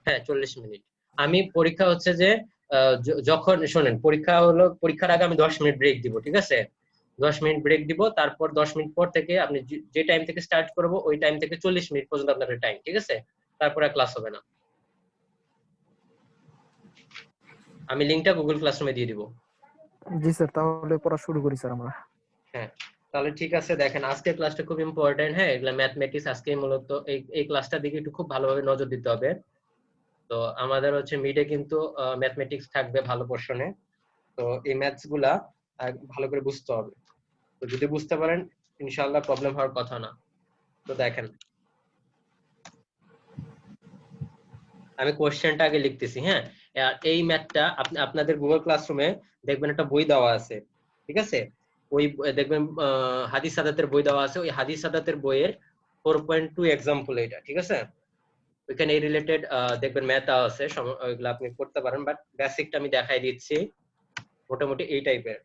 হ্যাঁ 40 মিনিট। আমি পরীক্ষা হচ্ছে যে যখন শোনেন, পরীক্ষা হলো, পরীক্ষার আগে আমি 10 মিনিট ব্রেক দিব, ঠিক আছে? 10 মিনিট ব্রেক দিব, তারপর 10 মিনিট পর থেকে আপনি যে টাইম থেকে স্টার্ট করবো ওই টাইম থেকে 40 মিনিট পর্যন্ত আপনার টাইম, ঠিক আছে? তারপরে ক্লাস হবে না। আমি লিঙ্কটা গুগল ক্লাসরুমে দিয়ে দিব। জি স্যার, তাহলে পড়া শুরু করি স্যার আমরা। হ্যাঁ, তাহলে ঠিক আছে। দেখেন আজকের ক্লাসটা খুব ইম্পর্টেন্ট। হ্যাঁ, এগুলা ম্যাথমেটিক্স আজকে মূলত এই ক্লাসটার দিকে একটু খুব ভালোভাবে নজর দিতে হবে। তো আমাদের হচ্ছে মিডে কিন্তু ম্যাথমেটিক্স থাকবে ভালো পোর্শনে। তো এই ম্যাথস গুলা ভালো করে বুঝতে হবে। তো যদি বুঝতে পারেন ইনশাআল্লাহ প্রবলেম হওয়ার কথা না। তো দেখেন আমি কোশ্চেনটা আগে লিখতেছি। হ্যাঁ, আর এই ম্যাথটা আপনি আপনাদের গুগল ক্লাসরুমে দেখবেন একটা বই দেওয়া আছে, ঠিক আছে? ওই দেখবেন হাদিস সাদাতের বই দেওয়া আছে। ওই হাদিস সাদাতের বইয়ের 4.2 এক্সাম্পল এটা, ঠিক আছে? ওইখানে এই রিলেটেড দেখবেন ম্যাথ দেওয়া আছে, ওইগুলো আপনি করতে পারেন, বাট বেসিকটা আমি দেখাই দিচ্ছি। মোটামুটি এই টাইপের।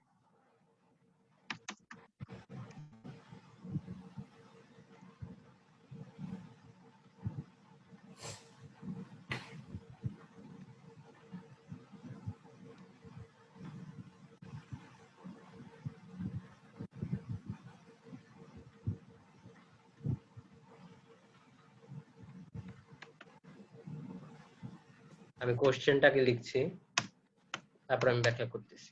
আমি কোশ্চেনটাকে লিখছি, তারপর আমি ব্যাখ্যা করতেছি।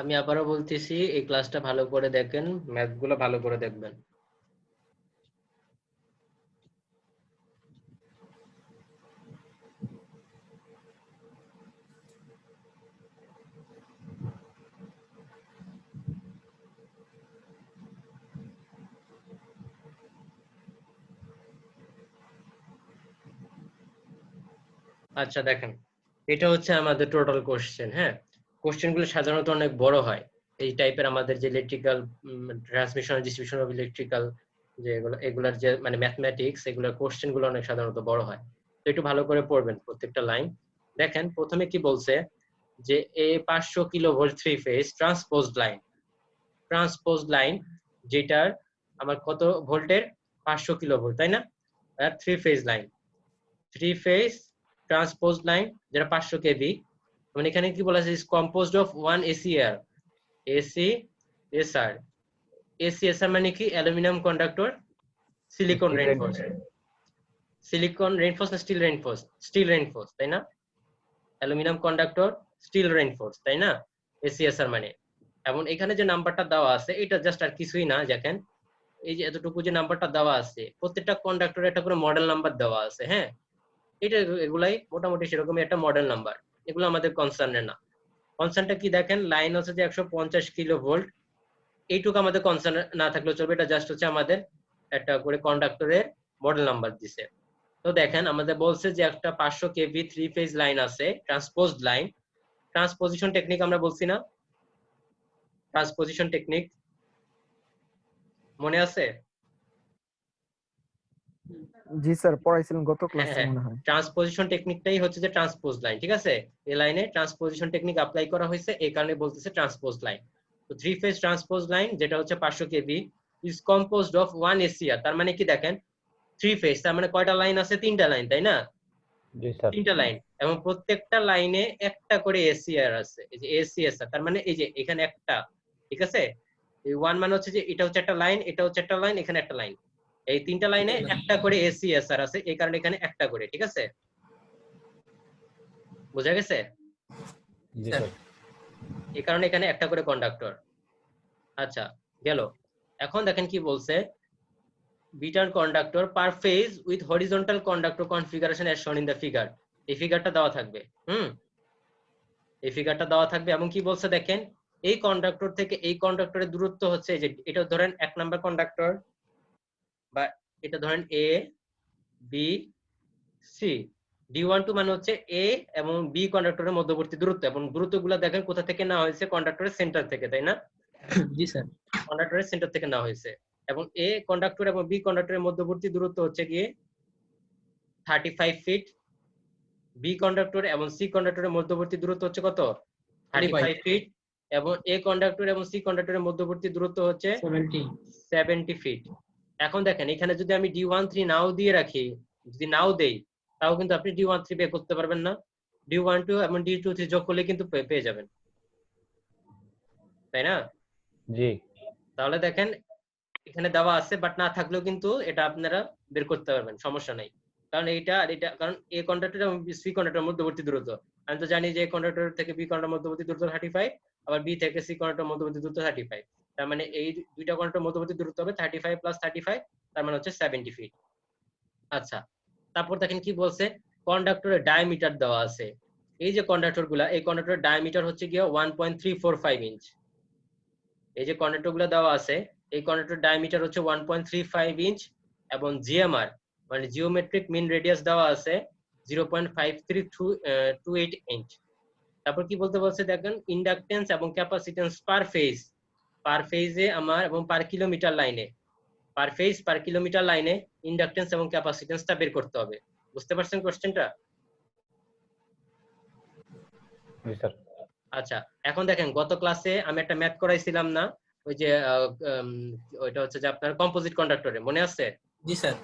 আমি আবারও বলতেছি, এই ক্লাসটা ভালো করে দেখেন, ম্যাথ গুলো ভালো করে দেখবেন। আচ্ছা দেখেন, এটা হচ্ছে আমাদের টোটাল কোশ্চেন। হ্যাঁ, কোশ্চেন গুলো সাধারণত অনেক বড় হয়। এই টাইপের আমাদের যে electrical transmission distribution of electrical, যে এগুলার যে মানে ম্যাথমেটিক্স, এগুলোর কোশ্চেন গুলো অনেক সাধারণত বড় হয়। তো একটু ভালো করে পড়বেন প্রত্যেকটা লাইন। দেখেন প্রথমে কি বলছে, যে এ 500 kilovolt three phase transposed line. Transposed line যেটার আমার কত ভোল্টের, 500 কিলোভোল্ট, তাই না? Three phase line, three phase transpose line যেটা 500 কেভি, মানে এখানে কি বলা আছে, is composed of one ACR. ACSR, ACSR মানে কি, aluminium conductor silicon reinforce. Silicon reinforce না স্টিল রেইনফোর্স? স্টিল রেইনফোর্স, তাই না? অ্যালুমিনিয়াম কন্ডাক্টর স্টিল রেইনফোর্স, তাই না? এসিএসআর মানে। এবং এখানে যে নাম্বারটা দেওয়া আছে এটা জাস্ট আর কিছুই না, দেখেন এই যে এতটুকু যে নাম্বারটা দেওয়া আছে, প্রত্যেকটা কন্ডাক্টরে একটা করে মডেল নাম্বার দেওয়া আছে। হ্যাঁ, এটা এগুলাই মোটামুটি সেরকমই একটা মডেল নাম্বার, এগুলো আমাদের কনসার্নের না। কনসার্নটা কি দেখেন, লাইন হচ্ছে যে 150 কিলো ভোল্ট, এইটুকু আমাদের কনসার্ন না থাকলেও চলবে, এটা জাস্ট হচ্ছে আমাদের একটা করে কন্ডাক্টরের মডেল নাম্বার দিছে। তো দেখেন আমাদের বলছে যে একটা 500 কেভি 3 ফেজ লাইন আছে, ট্রান্সপোজড লাইন। ট্রান্সপোজিশন টেকনিক আমরা বলছি না, ট্রান্সপোজিশন টেকনিক মনে আছে? জি স্যার, পড়াইছিলেন গত হ্যাঁ ক্লাসে হ্যাঁ, মনে হয়। ট্রান্সপোজিশন টেকনিকটাই হচ্ছে যে ট্রান্সপোজ লাইন, ঠিক আছে? এই লাইনে ট্রান্সপোজিশন টেকনিক অ্যাপ্লাই করা হয়েছে, এই কারণে বলতেছে ট্রান্সপোজ লাইন। তো 3 ফেজ ট্রান্সপোজ লাইন যেটা হচ্ছে 500 KV is composed of 1 ACR. তার মানে কি দেখেন 3 ফেজ, তার মানে কয়টা লাইন আছে? 3টা লাইন, তাই না? জি স্যার। 3টা লাইন, এবং প্রত্যেকটা লাইনে একটা করে এসিআর আছে। এই যে এসিএসআর, তার মানে এই যে এখানে একটা, ঠিক আছে? এই 1 মানে হচ্ছে যে এটা হচ্ছে একটা লাইন, এটা হচ্ছে একটা লাইন, এখানে একটা লাইন, এই 3টা লাইনে একটা করে এসিএসআর আছে, এই কারণে এখানে একটা করে, ঠিক আছে? বোঝা গেছে? জি স্যার। এই কারণে এখানে একটা করে কন্ডাক্টর। আচ্ছা, গেল। এখন দেখেন কি বলছে, bitter conductor per phase with horizontal conductor configuration as shown in the figure. এই ফিগারটা দেওয়া থাকবে, এই ফিগারটা দেওয়া থাকবে। এবং কি বলছে দেখেন, এই কন্ডাক্টর থেকে এই কন্ডাক্টরের দূরত্ব হচ্ছে, যে এটা ধরেন 1 নাম্বার কন্ডাক্টর, বা এটা ধরেন এ বি সি, D12 মানে হচ্ছে এ এবং বি কন্ডাক্টরের মধ্যবর্তী দূরত্ব, এবং দূরত্বগুলো দেখেন কোথা থেকে নেওয়া হয়েছে, কন্ডাক্টরের সেন্টার থেকে, তাই না? জি স্যার। কন্ডাক্টরের সেন্টার থেকে নেওয়া হয়েছে। এবং এ কন্ডাক্টর এবং বি কন্ডাক্টরের মধ্যবর্তী দূরত্ব হচ্ছে গিয়ে 35 ফিট। বি কন্ডাক্টর এবং সি কন্ডাক্টরের মধ্যবর্তী দূরত্ব হচ্ছে কত? 35 ফিট। এবং এ কন্ডাক্টর এবং সি কন্ডাক্টরের মধ্যবর্তী দূরত্ব হচ্ছে 70 ফিট। এখন দেখেন এখানে যদি আমি D13 নাও দিয়ে রাখি, যদি নাও দেই, তাও কিন্তু আপনি D13 বের করতে পারবেন না। D12 এবং D23 যোগ করলে কিন্তু পেয়ে যাবেন, তাই না? জি। তাহলে দেখেন এখানে দেওয়া আছে, বাট না থাকলেও কিন্তু এটা আপনারা বের করতে পারবেন, সমস্যা নাই। কারণ এইটা আর এটা, কারণ এ কন্ডাক্টর এবং সি কন্ডাক্টরের মধ্যবর্তী দূরত্ব, আমি তো জানি যে এ কন্ডাক্টর থেকে বি কন্ডাক্টর মধ্যবর্তী দূরত্ব 35, আবার বি থেকে সি কন্ডাক্টর মধ্যবর্তী দূরত্ব 35। তার মানে এই দুইটা কন্ডাক্টর মধ্যবর্তী দূরত্ব হবে 35 প্লাস 35, তার মানে হচ্ছে 70 ফিট। আচ্ছা, তারপর দেখেন কি বলছে, কন্ডাক্টরের ডায়ামিটার দেওয়া আছে। এই যে কন্ডাক্টরগুলা, এই কন্ডাক্টরের ডায়ামিটার হচ্ছে গিয়ে 1.345 ইঞ্চ। এই যে কন্ডাক্টরগুলো দেওয়া আছে, এই কন্ডাক্টর ডায়ামিটার হচ্ছে 1.35 ইঞ্চ, এবং জিএমআর মানে জিওমেট্রিক মিন রেডিয়াস দেওয়া আছে 0.5328 ইঞ্চ। তারপর কি বলতে বলছে দেখেন, ইন্ডাকটেন্স এবং ক্যাপাসিটেন্স পার ফেজে আমার, এবং পার কিলোমিটার লাইনে, পার ফেজ পার কিলোমিটার লাইনে ইন্ডাকটেন্স এবং ক্যাপাসিটেন্সটা বের করতে হবে। বুঝতে পারছেন কোশ্চেনটা? জি স্যার। আচ্ছা, এখন দেখেন গত ক্লাসে আমি একটা ম্যাথ করাইছিলাম না, ওই যে ওইটা হচ্ছে যে আপনার কম্পোজিট কন্ডাক্টরে, মনে আছে? জি স্যার।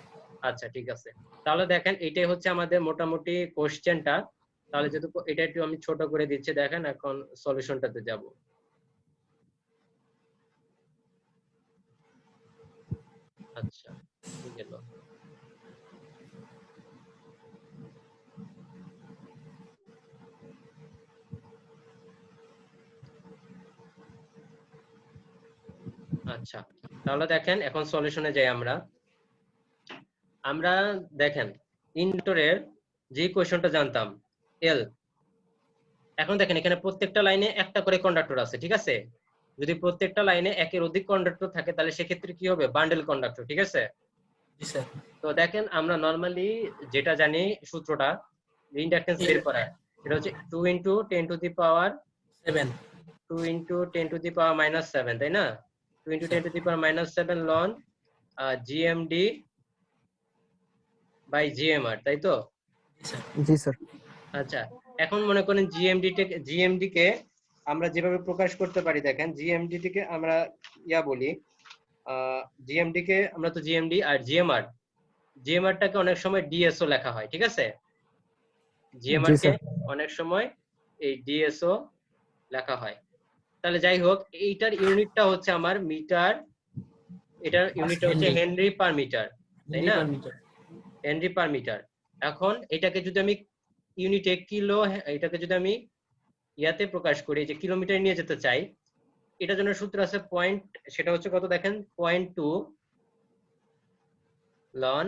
আচ্ছা ঠিক আছে, তাহলে দেখেন এটাই হচ্ছে আমাদের মোটামুটি কোশ্চেনটা। তাহলে যেহেতু এটা একটু আমি ছোট করে দিচ্ছি, দেখেন এখন সলিউশনটাতে যাব। আচ্ছা, গেল। আচ্ছা, তাহলে দেখেন এখন সলিউশনে যাই আমরা। আমরা দেখেন ইন্ডাক্টরের যে কোশ্চেনটা জানতাম এল, এখন দেখেন এখানে প্রত্যেকটা লাইনে একটা করে কন্ডাক্টর আছে, ঠিক আছে? যদি প্রত্যেকটা লাইনে একের অধিক কন্ডাক্টর থাকে তাহলে সেক্ষেত্রে কি হবে, বান্ডেল কন্ডাক্টর, ঠিক আছে? জি স্যার। তো দেখেন আমরা নরমালি যেটা জানি সূত্রটা, ইন্ডাকটেন্স বের করা, এটা হচ্ছে 2 × 10 to the power 7। 2 × 10 to the power -7, তাই না? 2 × 10 to the power -7 ln GMD by GMR, তাই তো? জি স্যার। আচ্ছা, এখন মনে করেন জিএমডি কে আমরা যেভাবে প্রকাশ করতে পারি, দেখেন জিএমডি কে আমরা বলি, জিএমডি কে আমরা তো জিএমডি, আর জিএমআরটাকে অনেক সময় ডিএসও লেখা হয়, ঠিক আছে? জিএমআর কে অনেক সময় এই ডিএসও লেখা হয়। তাহলে যাই হোক, এইটার ইউনিটটা হচ্ছে আমার মিটার, এটার ইউনিটটা হচ্ছে হেনরি। হেনরি পার মিটার, তাই হেনরি না? Per metre. Henry per metre. এখন এটাকে যদি আমি ইউনিটে কিলো, এটাকে যদি আমি ইয়াতে প্রকাশ করি যে কিলোমিটার নিয়ে যেতে চাই, এটার জন্য সূত্র আছে পয়েন্ট, সেটা হচ্ছে কত দেখেন, 0.2 ln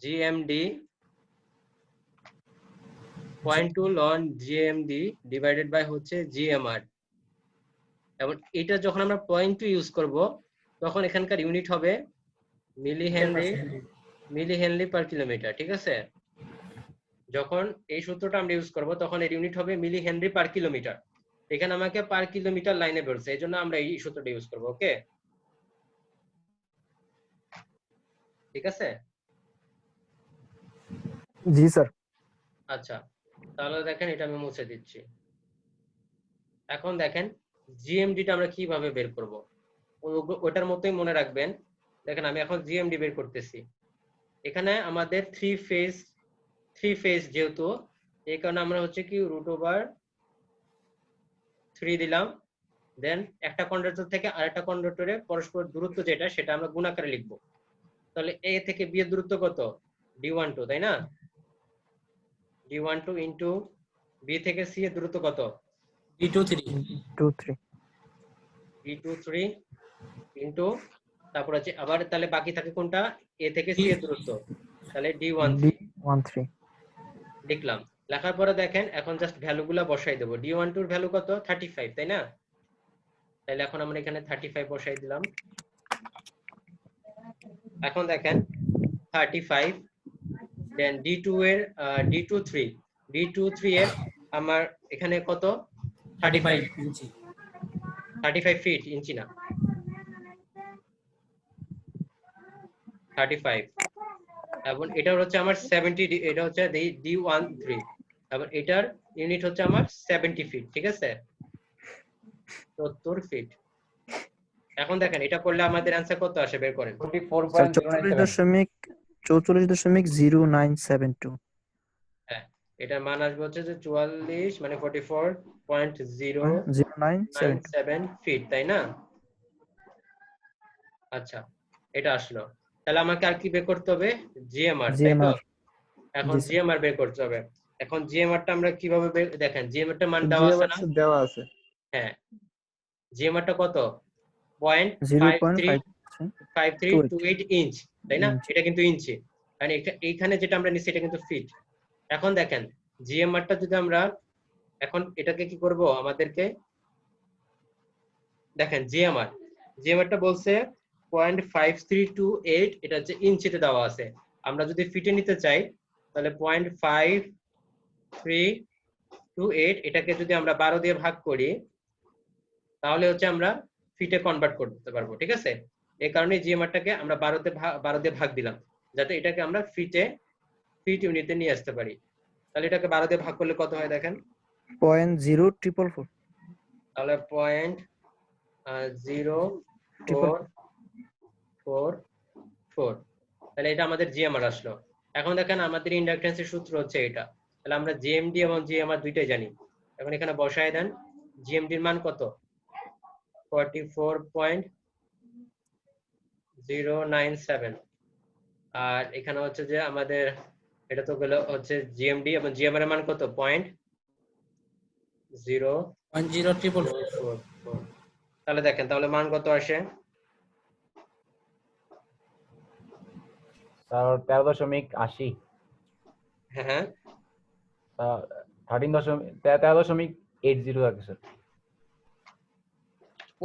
GMD, 0.2 ln GMD divided by হচ্ছে জিএমআর। এবং এটা যখন আমরা 0.2 ইউজ করব, তখন এখানকার ইউনিট হবে মিলি হেনরি, মিলি হেনরি পার কিলোমিটার, ঠিক আছে? যখন এই সূত্রটা আমরা ইউজ করব তখন এর ইউনিট হবে মিলি হেনরি পার কিলোমিটার। এখানে আমাকে পার কিলোমিটার লাইনে বলছে, এই জন্য আমরা এই সূত্রটা ইউজ করব। ওকে, ঠিক আছে? জি স্যার। আচ্ছা, তাহলে দেখেন এটা আমি মুছে দিচ্ছি। এখন দেখেন জিএমডিটা আমরা কিভাবে বের করব, ওটার মতোই মনে রাখবেন। দেখেন আমি এখন জিএমডি বের করতেছি। এখানে আমাদের থ্রি ফেজ যেহেতু, এই কারণে আমরা হচ্ছে কি √3 দিলাম। দেন একটা কন্ডাক্টর থেকে আরেকটা কন্ডাক্টরে পরস্পর দূরত্ব যেটা, সেটা আমরা গুণ আকারে লিখবো। তাহলে এ থেকে বি এর দূরত্ব কত, d12, তাই না? d12 ইন্টু বি থেকে সি এর দূরত্ব কত, D23। 2 3 d23 ইন্টু, তারপর আছে আবার, তাহলে বাকি থাকে কোনটা, এ থেকে সি এর দূরত্ব, তাহলে d13 D13 লিখলাম। লেখার পরে দেখেন এখন জাস্ট ভ্যালুগুলা বসাই দেবো। d12 এর ভ্যালু কত, 35, তাই না? তাহলে এখন আমরা এখানে 35 বসাই দিলাম। এখন দেখেন 35, দেন d23 এর আমার এখানে কত, 35 ইঞ্চি। 35 ফিট, ইঞ্চি না, 35। এবং এটা হচ্ছে আমার 70, এটা হচ্ছে d13, এবং এটার ইউনিট হচ্ছে আমার 70 ফিট, ঠিক আছে? 70 ফিট। এখন দেখেন এটা করলে আমাদের অ্যান্সার কত আসে, বের করেন। স্যার 44.097। 44.72। হ্যাঁ, এটার মান আসবে হচ্ছে যে 44 মানে 44.097 0972 ফিট, তাই না? আচ্ছা, এটা আসলো। তাহলে আমাকে আর কি বের করতে হবে, জিএমআর, তাই তো? GMR। এখন জি স্যার। জিএমআর বের করতে হবে। এখন জিএমআরটা আমরা কিভাবে দেখেন, জিএমআরটা মান দেওয়া আছে না? দেওয়া আছে হ্যাঁ, জিএমআরটা কত, 0.528 0.5328 ইঞ্চ, তাই না? ইঞ্চি। এটা কিন্তু ইঞ্চি, কারণ এইখানে যেটা আমরা নিচ্ছি এটা কিন্তু ফিট। এখন দেখেন জিএমআরটা যদি আমরা এখন এটাকে কি করব, আমাদেরকে দেখেন জিএমআরটা বলছে 0.5328, এটা হচ্ছে ইঞ্চিতে দেওয়া আছে। আমরা যদি ফিটে নিতে চাই তাহলে 0.5328, এটাকে যদি আমরা 12 দিয়ে ভাগ করি তাহলে হচ্ছে আমরা ফিটে কনভার্ট করতে পারবো, ঠিক আছে? এই কারণে জিএমআরটাকে আমরা 12 দিয়ে ভাগ দিলাম, যাতে এটাকে আমরা ফিট ইউনিটে নিয়ে আসতে পারি। তাহলে এটাকে 12 দিয়ে ভাগ করলে কত হয় দেখেন, 0.0444। তাহলে 0.0444, তাহলে এটা আমাদের জিএমআর আসলো। এখন দেখেন আমাদের ইন্ডাকটেন্সের সূত্র হচ্ছে এটা, তাহলে আমরা জিএমডি এবং জিএমআর দুইটাই জানি। এখন এখানে বসায় দেন, জিএমডির মান কত, 44.097, আর এখানে হচ্ছে যে আমাদের এটা তো গেল হচ্ছে জিএমডি, এবং জিএমআর এর মান কত, 0.0444। তাহলে দেখেন তাহলে মান কত আসে, স্যার 13.80। হ্যাঁ 13.80 থাকে স্যার।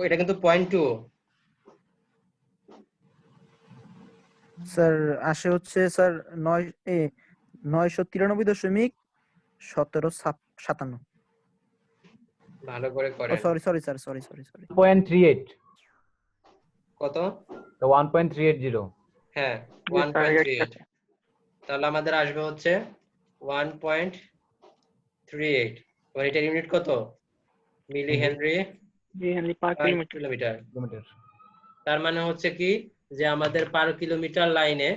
এটা কিন্তু 0.2। স্যার আসে হচ্ছে স্যার 993.1757। ভালো করে ও করেন। Sorry sir, sorry. 1.38। কত, 1.380। হ্যাঁ 1.38। তাহলে আমাদের আসবে হচ্ছে 1.38, এবং এটার ইউনিট কত, মিলি হেনরি পার কিলোমিটার। কিলোমিটার। তার মানে হচ্ছে কি যে আমাদের পার কিলোমিটার লাইনে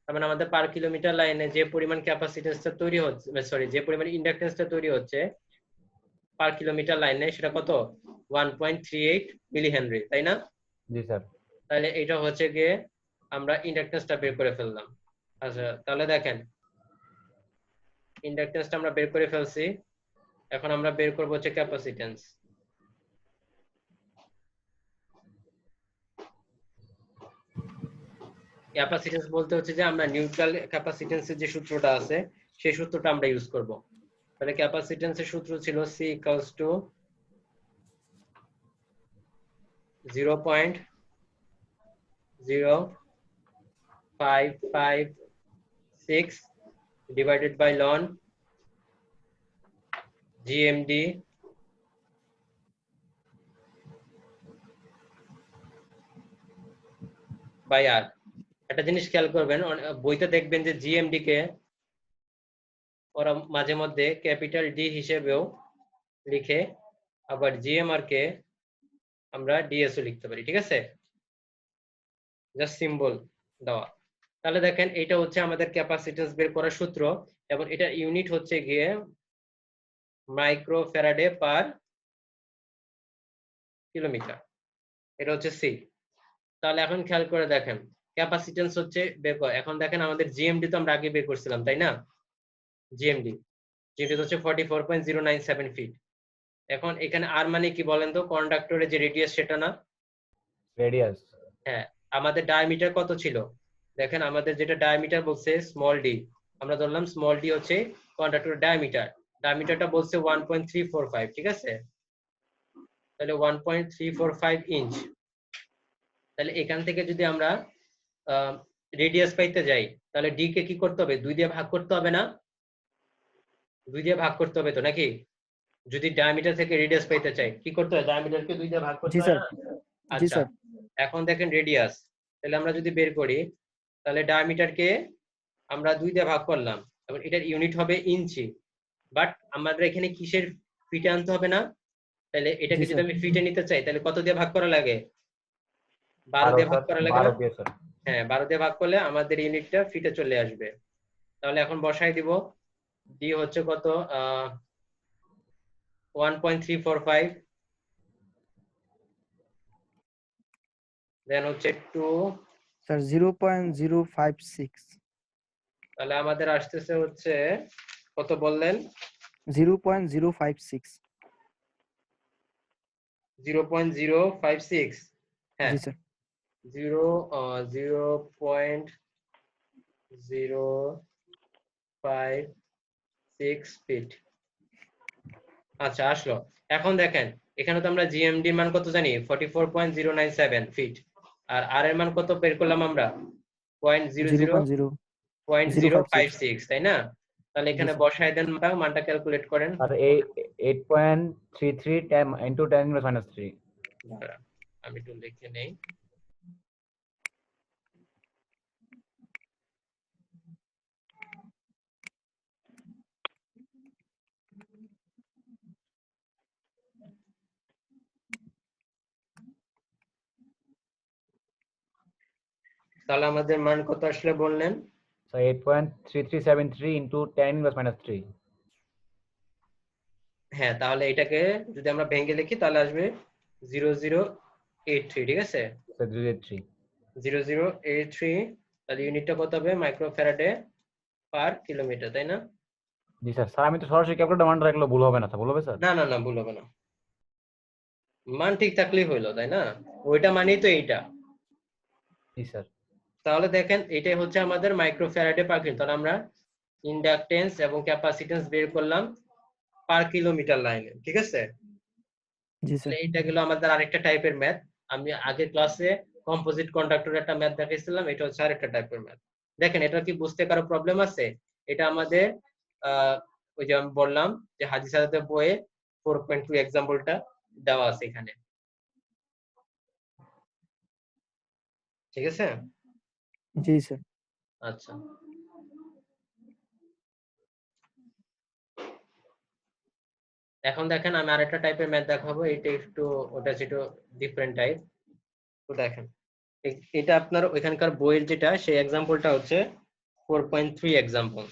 তার মানে আমাদের পার কিলোমিটার লাইনে যে পরিমাণ ক্যাপাসিটেন্সটা তৈরি হচ্ছে, সরি, যে পরিমাণ ইন্ডাকটেন্সটা তৈরি হচ্ছে পার কিলোমিটার লাইনে, সেটা কত? 1.38 মিলি হেনরি, তাই না? জি স্যার। তাহলে এটা হচ্ছে গিয়ে আমরা ইন্ডাকটেন্সটা বের করে ফেললাম। আচ্ছা, তাহলে দেখেন ইন্ডাকটেন্সটা আমরা বের করে ফেলছি। এখন আমরা বের করব হচ্ছে ক্যাপাসিটেন্স। ক্যাপাসিটেন্স বলতে হচ্ছে যে আমরা নিউট্রাল ক্যাপাসিটেন্সের যে সূত্রটা আছে সেই সূত্রটা আমরা ইউজ করব। তাহলে ক্যাপাসিটেন্সের সূত্র ছিল C equals to 0.0556 divided by ln GMD by R। একটা জিনিস খেয়াল করবেন, বইতে দেখবেন যে GMD কে ওরা মাঝে মধ্যে ক্যাপিটাল ডি হিসেবেও লিখে, আবার জিএমআর কে আমরা ডিএসও লিখতে পারি, ঠিক আছে, জাস্ট সিম্বল দেওয়া। তাহলে দেখেন এটা হচ্ছে আমাদের ক্যাপাসিটেন্স বের করার সূত্র, এবং এটা ইউনিট হচ্ছে গিয়ে মাইক্রো ফ্যারাডে পার কিলোমিটার, এটা হচ্ছে সি। তাহলে এখন খেয়াল করে দেখেন ক্যাপাসিটেন্স হচ্ছে বের করা। এখন দেখেন আমাদের জিএমডি তো আমরা আগে বের করছিলাম, তাই না? জিএমডি হচ্ছে 44.097 ফিট। এখন এখানে আর মানে কি বলেন তো? কন্ডাক্টরের যে রেডিয়াস সেটা না? রেডিয়াস। হ্যাঁ, আমাদের ডায়ামিটার কত ছিল? দেখেন আমাদের যেটা ডায়ামিটার বলছে স্মল ডি, আমরা ধরলাম স্মল ডি হচ্ছে কন্ডাক্টরের ডায়ামিটার। ডায়ামিটারটা বলছে 1.345, ঠিক আছে? তাহলে 1.345 ইঞ্চ। তাহলে এখান থেকে যদি আমরা রেডিয়াস পাইতে যাই, তাহলে ডি কে কি করতে হবে? 2 দিয়ে ভাগ করতে হবে না? 2 দিয়ে ভাগ করতে হবে তো, নাকি? যদি ডায়ামিটার থেকে রেডিয়াস পাইতে চাই কি করতে হয়? ডায়ামিটারকে 2 দিয়ে ভাগ করতে জি হয় স্যার। না? জি আচ্ছা, স্যার। এখন দেখেন রেডিয়াস, তাহলে আমরা যদি বের করি তাহলে ডায়ামিটারকে আমরা 2 দিয়ে ভাগ করলাম, এবং এটার ইউনিট হবে ইঞ্চি। বাট আমাদের এখানে কিসের ফিটে আনতে হবে না? তাহলে এটাকে জি যদি স্যার। আমি ফিটে নিতে চাই তাহলে কত দিয়ে ভাগ করা লাগে? 12 12 দিয়ে ভাগ স্যার, করা লাগে না? 12 দিয়ে স্যার। হ্যাঁ, 12 দিয়ে ভাগ করলে আমাদের ইউনিটটা ফিটে চলে আসবে। তাহলে এখন বসাই দিব, ডি হচ্ছে কত? 1.345, দেন হচ্ছে 2, স্যার 0.056। তাহলে আমাদের আসতেছে হচ্ছে কত বললেন? 0.056। 0.056। হ্যাঁ, জি স্যার। 0.056 ফিট। আচ্ছা, আসলো। এখন দেখেন এখানে তো আমরা জিএমডি মান কত জানি? 44.097 ফিট। আর আর এর মান কত বের করলাম আমরা? 0.056। 0.056, তাই না? তাহলে জি এখানে স্যার। বসায় দেন, মানটা ক্যালকুলেট করেন। আর 8.33 into 10 - -3। দাঁড়ান, আমি একটু লিখে নেই। তাহলে আমাদের মান কত আসলে বললেন? So 8.3373 into 10 - -3। হ্যাঁ, তাহলে এটাকে যদি আমরা ভেঙে লিখি তাহলে আসবে 0083, ঠিক আছে? 0.083। 0083। তাহলে ইউনিটটা কত হবে? মাইক্রো ফ্যারাডে পার কিলোমিটার, তাই না? জি স্যার। স্যার আমি তো সরাসরি ক্যালকুলেটর মানটা রাখলে ভুল হবে না স্যার? ভুল হবে স্যার? না না না, ভুল হবে না, মান ঠিক থাকলেই হইলো, তাই না? ওইটা মানেই তো এইটা। জি স্যার। তাহলে দেখেন এটাই হচ্ছে আমাদের মাইক্রো ফ্যারাডে পার কিলোমিটার। তাহলে আমরা ইন্ডাকটেন্স এবং ক্যাপাসিটেন্স বের করলাম পার কিলোমিটার লাইনে, ঠিক আছে? জি তাহলে স্যার। এটা গেল আমাদের আরেকটা টাইপের ম্যাথ। আমি আগের ক্লাসে কম্পোজিট কন্ডাক্টর একটা ম্যাথ দেখাইছিলাম, এটা হচ্ছে আরেকটা টাইপের ম্যাথ। দেখেন এটা কি বুঝতে কারো প্রবলেম আছে? এটা আমাদের ওই যে আমি বললাম যে হাজি সাদাতের বইয়ে 4.2 এক্সাম্পলটা দেওয়া আছে এখানে, ঠিক আছে? জি স্যার। আচ্ছা, এখন দেখেন আমি আরেকটা টাইপের ম্যাথ দেখাবো। এটা একটু, ওটা একটু ডিফারেন্ট টাইপ। তো দেখেন এটা আপনার ওইখানকার বইয়ের যেটা সেই এক্সাম্পলটা হচ্ছে 4.3 example.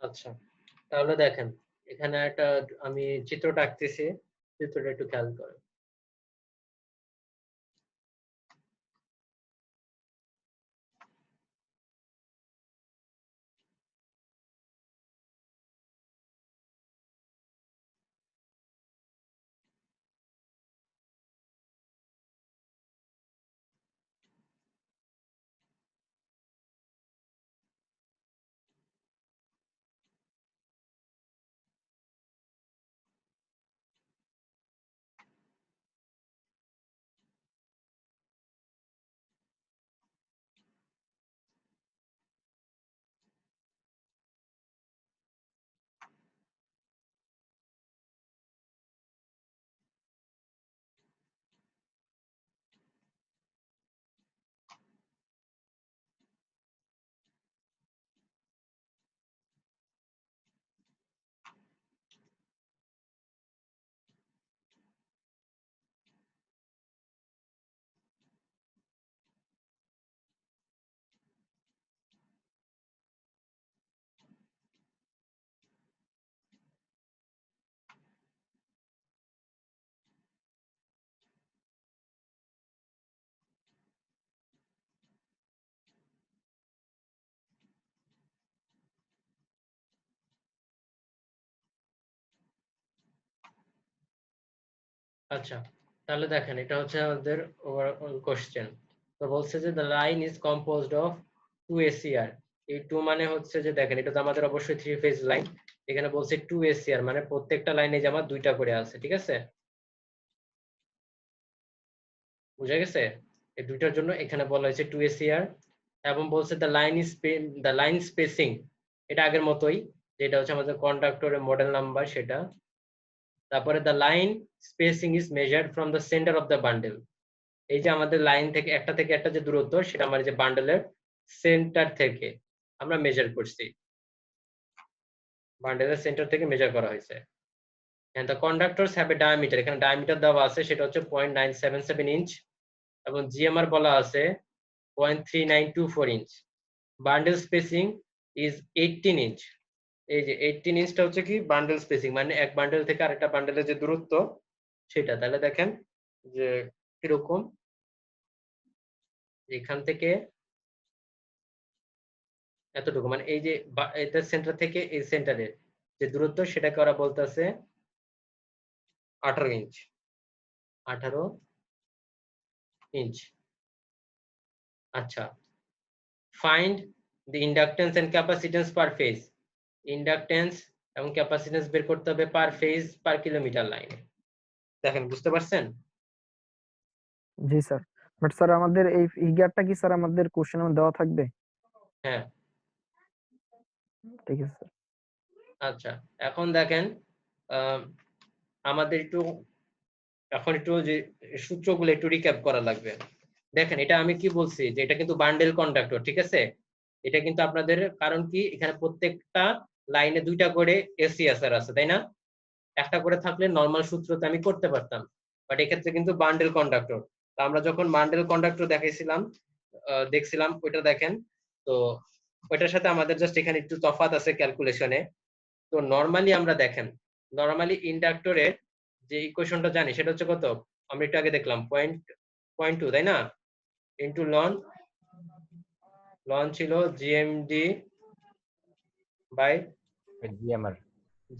আচ্ছা, তাহলে দেখেন এখানে একটা আমি চিত্রটা আঁকতেছি, চিত্রটা একটু খেয়াল করেন। আচ্ছা, তাহলে দেখেন এটা হচ্ছে আমাদের ওভারঅল কোশ্চেন। তো তো বলছে যে the line is composed of 2 ACR। এই 2 মানে হচ্ছে যে দেখেন এটা তো আমাদের অবশ্যই 3 ফেজ লাইন, এখানে বলছে 2 ACR মানে প্রত্যেকটা লাইনে যে আমার দুইটা করে আছে, ঠিক আছে, বুঝা গেছে? এই দুইটার জন্য এখানে বলা হয়েছে 2 ACR। এবং বলছে the line spacing, এটা আগের মতোই, যেটা হচ্ছে আমাদের কন্ডাক্টরের মডেল নাম্বার সেটা। তারপরে the line spacing is measured from the center of the bundle। এই যে আমাদের লাইন থেকে একটা যে দূরত্ব সেটা আমার যে বান্ডেলের সেন্টার থেকে আমরা মেজার করছি, বান্ডেলের সেন্টার থেকে মেজার করা হয়েছে। and the conductors have a diameter, এখানে ডায়ামিটার দেওয়া আছে সেটা হচ্ছে 0.977 ইঞ্চ এবং জিএমআর বলা আছে 0.3924 inch. Bundle spacing is 18 inch. এই যে 18 ইঞ্চটা হচ্ছে কি বান্ডেল স্পেসিং, মানে এক বান্ডেল থেকে আরেকটা বান্ডেলের যে দূরত্ব সেটা। তাহলে দেখেন যে কিরকম, এখান থেকে এতটুকু, মানে এই যে এটা সেন্টার থেকে এই সেন্টারের যে দূরত্ব সেটাকে ওরা বলতেছে 18 ইঞ্চ, 18 ইঞ্চ। আচ্ছা, find the inductance and capacitance per phase. Inductance এবং ক্যাপাসিটেন্স বের করতে হবে পার ফেজ পার কিলোমিটার লাইনে। দেখেন বুঝতে পারছেন? জি স্যার। বাট স্যার আমাদের এই ফিগারটা কি স্যার আমাদের কোশ্চেনে দেওয়া থাকবে? হ্যাঁ, ঠিক আছে স্যার। আচ্ছা এখন দেখেন আমাদের এখন একটু যে সূত্রগুলো একটু রিক্যাপ করা লাগবে। দেখেন এটা আমি কি বলছি যে এটা কিন্তু বান্ডেল কন্ডাক্টর, ঠিক আছে, এটা কিন্তু আপনাদের, কারণ কি এখানে প্রত্যেকটা লাইনে দুইটা করে এসিএসআর আছে, তাই না? একটা করে থাকলে নরমাল সূত্রতে আমি করতে পারতাম, বাট এক্ষেত্রে কিন্তু বান্ডেল কন্ডাক্টর। তো আমরা যখন বান্ডেল কন্ডাক্টর দেখাইছিলাম দেখছিলাম ওইটা দেখেন, তো ওইটার সাথে আমাদের জাস্ট এখানে একটু তফাৎ আছে ক্যালকুলেশনে। তো নরমালি আমরা দেখেন নরমালি ইন্ডাক্টরের যে ইকুয়েশনটা জানি সেটা হচ্ছে কত, আমরা একটু আগে দেখলাম 0.2, তাই না, ইনটু লন ছিল জিএমডি বাই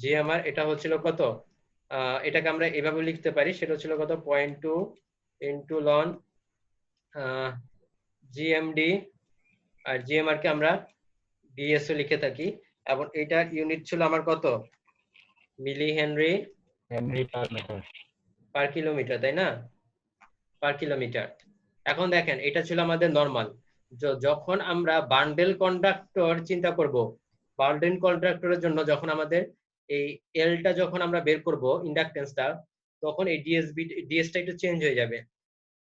জিএমআর, এটা হচ্ছিল কত, এটাকে আমরা এভাবে লিখতে পারি, সেটা হচ্ছিল কত 0.2 ইনটু লন জিএমডি, আর জিএমআর কে আমরা ডিএসও লিখে থাকি, এবং এটার ইউনিট ছিল আমার কত, মিলি হেনরি পার কিলোমিটার, তাই না, পার কিলোমিটার। এখন দেখেন এটা ছিল আমাদের নরমাল। যখন আমরা বান্ডেল কন্ডাক্টর চিন্তা করব, বান্ডেল কন্ডাক্টরের জন্য যখন আমাদের এই এলটা যখন আমরা বের করব ইন্ডাকটেন্সটা, তখন এই ডিএসটা একটু চেঞ্জ হয়ে যাবে।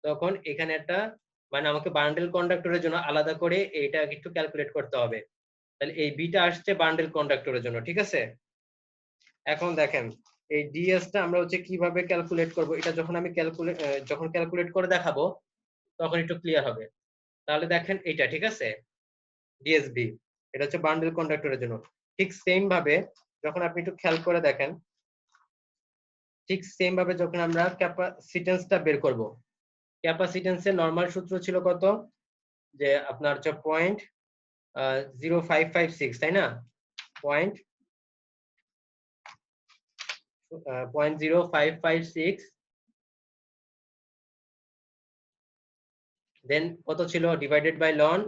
তখন এখানে একটা, মানে আমাকে বান্ডেল কন্ডাক্টরের জন্য আলাদা করে এটা একটু ক্যালকুলেট করতে হবে। তাহলে এই বিটা আসছে বান্ডেল কন্ডাক্টরের জন্য, ঠিক আছে। এখন দেখেন এই ডিএসটা আমরা হচ্ছে কিভাবে ক্যালকুলেট করব, এটা যখন আমি ক্যালকুলেট করে দেখাবো তখন একটু ক্লিয়ার হবে। তাহলে দেখেন এটা, ঠিক আছে, ডিএসবি এটা হচ্ছে বান্ডেল কন্ডাক্টরের জন্য। ঠিক সেম ভাবে যখন আপনি একটু খেয়াল করে দেখেন, ঠিক সেম ভাবে যখন আমরা ক্যাপাসিটেন্সটা বের করব, ক্যাপাসিটেন্সের নরমাল সূত্র ছিল কত, যে আপনার হচ্ছে 0.0556, তাই না, 0.0556, দেন কত ছিল ডিভাইডেড বাই লন,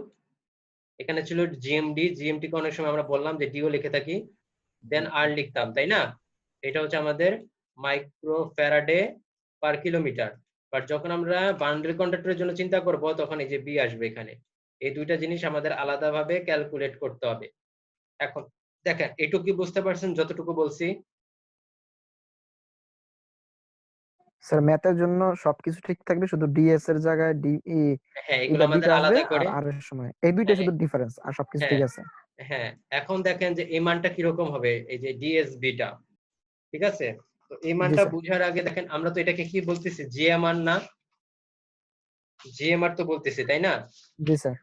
এখানে ছিল জিএমটি কে অনেক সময় আমরা বললাম যে ডিও লিখে থাকি, দেন আর লিখতাম, তাই না, এটা হচ্ছে আমাদের micro Faraday per kilometre. But যখন আমরা বান্ডেল কন্ডাক্টরের জন্য চিন্তা করব তখন এই যে বি আসবে এখানে, এই দুইটা জিনিস আমাদের আলাদাভাবে ক্যালকুলেট করতে হবে। এখন দেখেন এটুকু কি বুঝতে পারছেন যতটুকু বলছি? স্যার ম্যাথের জন্য সবকিছু ঠিক থাকবে, শুধু ডিএস এর জায়গায় হ্যাঁ এগুলো আমাদের আসবে, আলাদা আর করে, আর এর সময় এই দুইটা হ্যাঁ শুধু ডিফারেন্স, আর সবকিছু হ্যাঁ ঠিক আছে। হ্যাঁ। এখন দেখেন যে এই মানটা কিরকম হবে, এই যে ডিএসবিটা, ঠিক আছে। তো এই জি মানটা স্যার। বুঝার আগে দেখেন আমরা তো এটাকে কি বলতেছি, জিএমআর না, জিএমআর তো বলতেছি, তাই না, জি স্যার।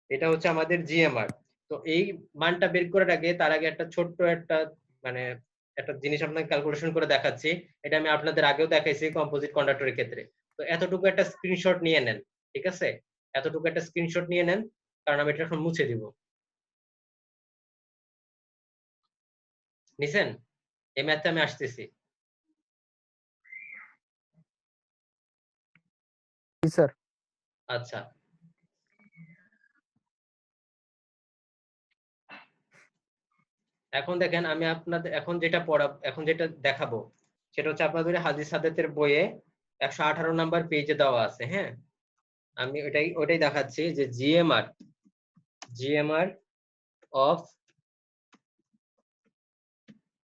এটা হচ্ছে আমাদের জিএমআর। তো এই মানটা বের করার আগে তার আগে একটা ছোট্ট একটা, মানে একটা জিনিস আপনাকে ক্যালকুলেশন করে দেখাচ্ছি। এটা আমি আপনাদের আগেও দেখাইছি কম্পোজিট কন্ডাক্টরের ক্ষেত্রে। তো এতটুকু একটা স্ক্রিনশট নিয়ে নেন, ঠিক আছে, এতটুকু একটা স্ক্রিনশট নিয়ে নেন, কারণ আমি এটা এখন মুছে দিব। নিছেন? এই ম্যাথে আমি আসতেছি। জি স্যার। আচ্ছা, এখন দেখেন আমি আপনাদের এখন যেটা দেখাবো সেটা হচ্ছে আপনাদের হাদিস সাদেতের বইয়ে 118 নাম্বার পেজে দেওয়া আছে। হ্যাঁ, আমি ওটাই দেখাচ্ছি যে জিএমআর অফ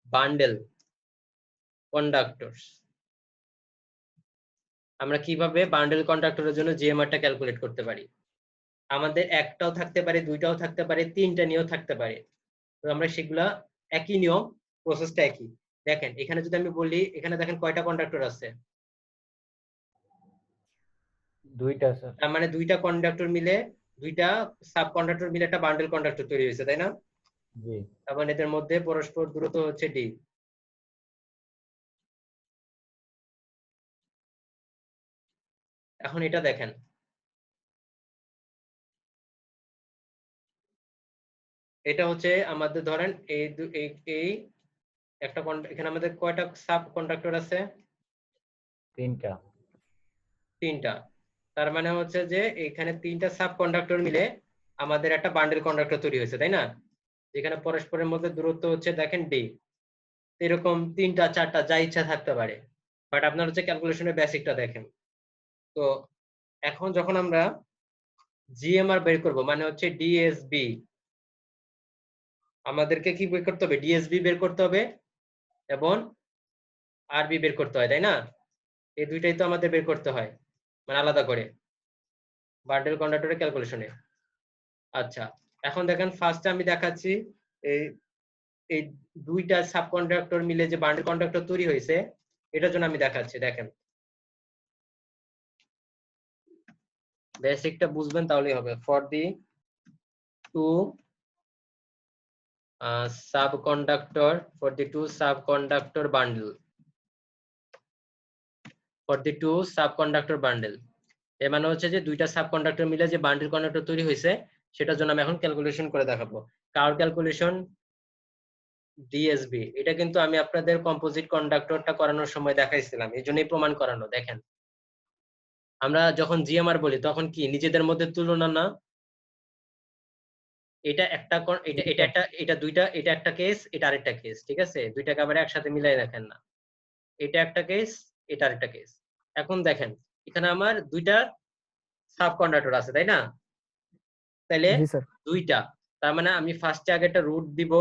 বান্ডেল কন্ডাক্টরস। আমরা কিভাবে বান্ডেল কন্ডাক্টরের জন্য জিএমআরটা ক্যালকুলেট করতে পারি। আমাদের একটাও থাকতে পারে, দুইটাও থাকতে পারে, তিনটা নিয়েও থাকতে পারে। তো আমরা সেগুলা একই নিয়ম, প্রসেসটা একই। দেখেন এখানে যদি আমি বলি, এখানে দেখেন কয়টা কন্ডাক্টর আছে, দুইটা স্যার। তার মানে দুইটা সাব কন্ডাক্টর মিলে একটা বান্ডেল কন্ডাক্টর তৈরি হয়েছে, তাই না? জি। তার মানে এদের মধ্যে পরস্পর দূরত্ব হচ্ছে ডি। এখন এটা দেখেন, এটা হচ্ছে আমাদের ধরেন এই একটা এখানে আমাদের কয়টা সাব কন্ডাক্টর আছে? তিনটা। তার মানে হচ্ছে যে এখানে তিনটা সাব কন্ডাক্টর মিলে আমাদের একটা বান্ডেল কন্ডাক্টর তৈরি হয়েছে, তাই না? যেখানে পরস্পরের মধ্যে দূরত্ব হচ্ছে দেখেন ডি। এরকম তিনটা চারটা যা ইচ্ছা থাকতে পারে, বাট আপনার হচ্ছে ক্যালকুলেশনের বেসিকটা দেখেন। তো এখন যখন আমরা জিএমআর বের করব, মানে হচ্ছে ডিএসবি, আমাদেরকে কি বের করতে হবে? ডিএসবি বের করতে হবে এবং আরবি বের করতে হয়, তাই না? এই দুইটাই তো আমাদের বের করতে হয়, মানে আলাদা করে বান্ডেল কন্ডাক্টরের ক্যালকুলেশনে। আচ্ছা, এখন দেখেন ফার্স্টে আমি দেখাচ্ছি এই এই দুইটা সাব কন্ডাক্টর মিলে যে বান্ডেল কন্ডাক্টর তৈরি হয়েছে, এটার জন্য আমি দেখাচ্ছি। দেখেন, বেসিকটা বুঝবেন তাহলেই হবে। For the two subconductor for the two subconductor bundle এর মানে হচ্ছে যে দুইটা সাবকন্ডাক্টর মিলে যে বান্ডেল কন্ডাক্টর তৈরি হয়েছে, সেটার জন্য আমি এখন ক্যালকুলেশন করে দেখাবো। কার ক্যালকুলেশন? ডিএসবি। এটা কিন্তু আমি আপনাদের কম্পোজিট কন্ডাক্টরটা করানোর সময় দেখাইছিলাম, এই জন্যই প্রমাণ করানো। দেখেন, আমরা যখন জিএমআর বলি তখন কি নিজেদের মধ্যে তুলনা না? এটা একটা কেস, এটা আরেকটা কেস, ঠিক আছে? দুইটাকে আবার একসাথে মিলাই রাখেন না। এটা একটা কেস, এটা আরেকটা কেস। এখন দেখেন এখানে আমার দুইটা সাব কন্ডাক্টর আছে, তাই না? তাইলে জি স্যার। দুইটা, তার মানে আমি ফার্স্টে আগে একটা রুট দিব,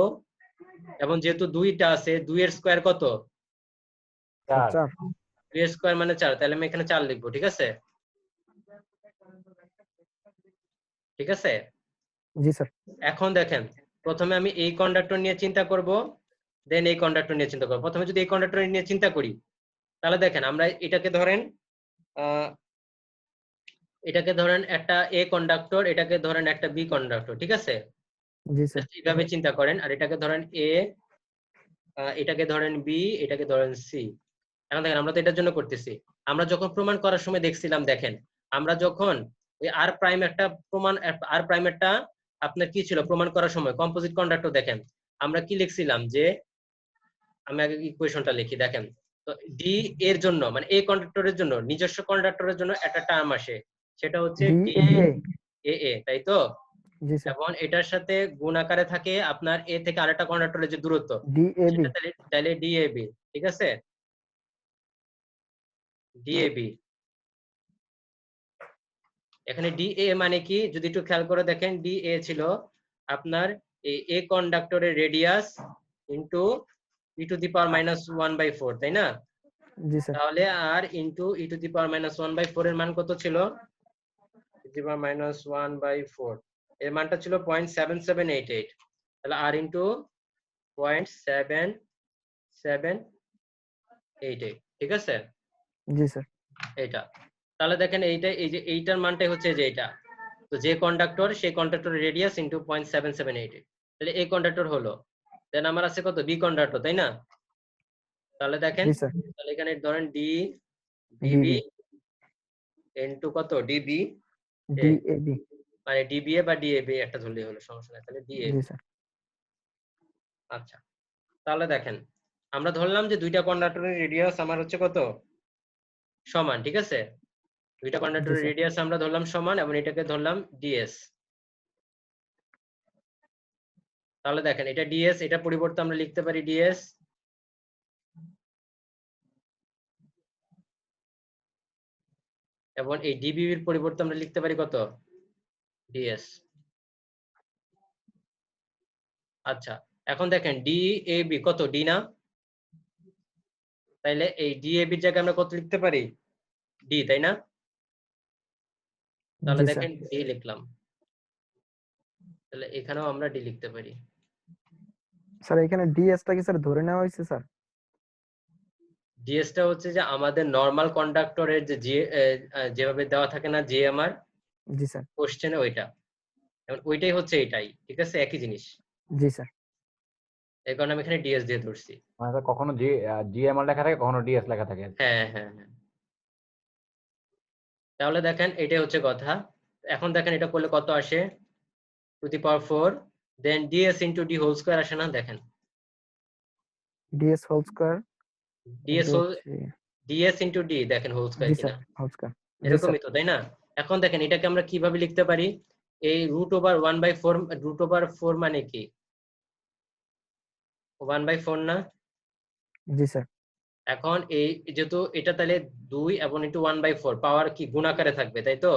এবং যেহেতু দুইটা আছে, 2 এর স্কয়ার কত? 4। 4। 2 এর স্কয়ার মানে 4, তাহলে আমি এখানে 4 লিখবো, ঠিক আছে? ঠিক আছে। জি স্যার। এখন দেখেন, প্রথমে আমি এই কন্ডাক্টর নিয়ে চিন্তা করব, দেন এই কন্ডাক্টর নিয়ে চিন্তা করব। প্রথমে যদি এই কন্ডাক্টর নিয়ে চিন্তা করি, তাহলে দেখেন আমরা এটাকে ধরেন একটা এ কন্ডাক্টর, এটাকে ধরেন একটা বি কন্ডাক্টর, ঠিক আছে? জি স্যার। এইভাবে চিন্তা করেন। আর এটাকে ধরেন এ, এটাকে ধরেন বি, এটাকে ধরেন সি। এখন দেখেন আমরা তো এটার জন্য করতেছি। আমরা যখন প্রমাণ করার সময় দেখছিলাম, দেখেন আমরা যখন ওই আর প্রাইমেরটা আপনার কি ছিল প্রমাণ করার সময়? Composite conductor. দেখেন আমরা কি লিখছিলাম, যে আমি আগে ইকুয়েশনটা লিখি। দেখেন, তো ডি এর জন্য, মানে এই কন্ডাক্টরের জন্য, নিজস্ব কন্ডাক্টরের জন্য একটা টার্ম আসে, সেটা হচ্ছে ডি এ এ, তাই তো? জি স্যার। এবং এটার সাথে গুণ আকারে থাকে আপনার এ থেকে আরেকটা কন্ডাক্টরের যে দূরত্ব, ডিএবি। সেটা তাহলে ডিএবি, ঠিক আছে? ডিএবি। এখানে ডিএ মানে কি, যদি একটু খেয়াল করে দেখেন, ডিএ ছিল আপনার এ কন্ডাক্টরের রেডিয়াস ইনটু e⁻⁻1/4, তাই না? জি স্যার। তাহলে আর ইনটু e⁻⁻1/4 এর মান কত ছিল? e⁻⁻1/4 এর মানটা ছিল 0.7788। তাহলে আর ইনটু 0.7788, ঠিক আছে? জি স্যার। এটা, তাহলে দেখেন এইটার মানটাই হচ্ছে যে এটা। তো যে কন্ডাক্টর, সেই কন্ডাক্টরের রেডিয়াস ইনটু 0.7788, তাহলে এই কন্ডাক্টর হলো। দেন আমার আছে কত? বি কন্ডাক্টর, তাই না? তাহলে দেখেন, জি স্যার। তাহলে এখানে ধরেন ডিবি ডিবি। ইনটু কত? DB DAB. মানে ডিবিএ বা ডিএবি একটা ধরলেই হলো, সমস্যা নাই। তাহলে জি ডিএবি। স্যার। আচ্ছা, তাহলে দেখেন আমরা ধরলাম যে দুইটা কন্ডাক্টরের রেডিয়াস আমার হচ্ছে কত? সমান, ঠিক আছে? দুইটা জি কন্ডাক্টরের স্যার। রেডিয়াস আমরা ধরলাম সমান, এবং এটাকে ধরলাম ডিএস। তাহলে দেখেন এটা ডিএস, এটা পরিবর্তে আমরা লিখতে পারি ডিএস, এবং এই ডিবিবির পরিবর্তে আমরা লিখতে পারি কত, ডিএস। আচ্ছা, এখন দেখেন ডিএবি কত, ডি না? তাইলে এই ডিএবির জায়গায় আমরা কত লিখতে পারি, ডি, তাই না? তাহলে জি স্যার। দেখেন ডি লিখলাম, তাহলে এখানেও আমরা ডি লিখতে পারি। স্যার এখানে ডিএস টা কি স্যার ধরে নেওয়া হয়েছে স্যার? ডিএসটা হচ্ছে যে আমাদের নরমাল কন্ডাক্টরের যে যেভাবে দেওয়া থাকে না জিএমআর জি স্যার। কোশ্চেনে, ওইটা, এবং ওইটাই হচ্ছে এটাই, ঠিক আছে, একই জিনিস। জি স্যার। এই কারণে আমি এখানে ডিএস দিয়ে ধরছি। মানে স্যার কখনো জিএমএল লেখা থাকে, কখনো ডিএস লেখা থাকে। হ্যাঁ হ্যাঁ হ্যাঁ। তাহলে দেখেন এটাই হচ্ছে কথা। এখন দেখেন এটা করলে কত আসে, to the power 4, then DS into D whole square আসে না? দেখেন DS whole square DS into DS into D, দেখেন হোল স্কয়ার জি কিনা, স্যার হোল স্কয়ার। জি স্যার। এরকমই তো, তাই না? এখন দেখেন এটাকে আমরা কিভাবে লিখতে পারি, এই √1/4, √4 মানে কি, 1/4 না? জি স্যার। এখন এই যেহেতু এটা তাহলে 2 এবং ইন্টু 1/4 পাওয়ার কি গুণাকারে থাকবে, তাই তো?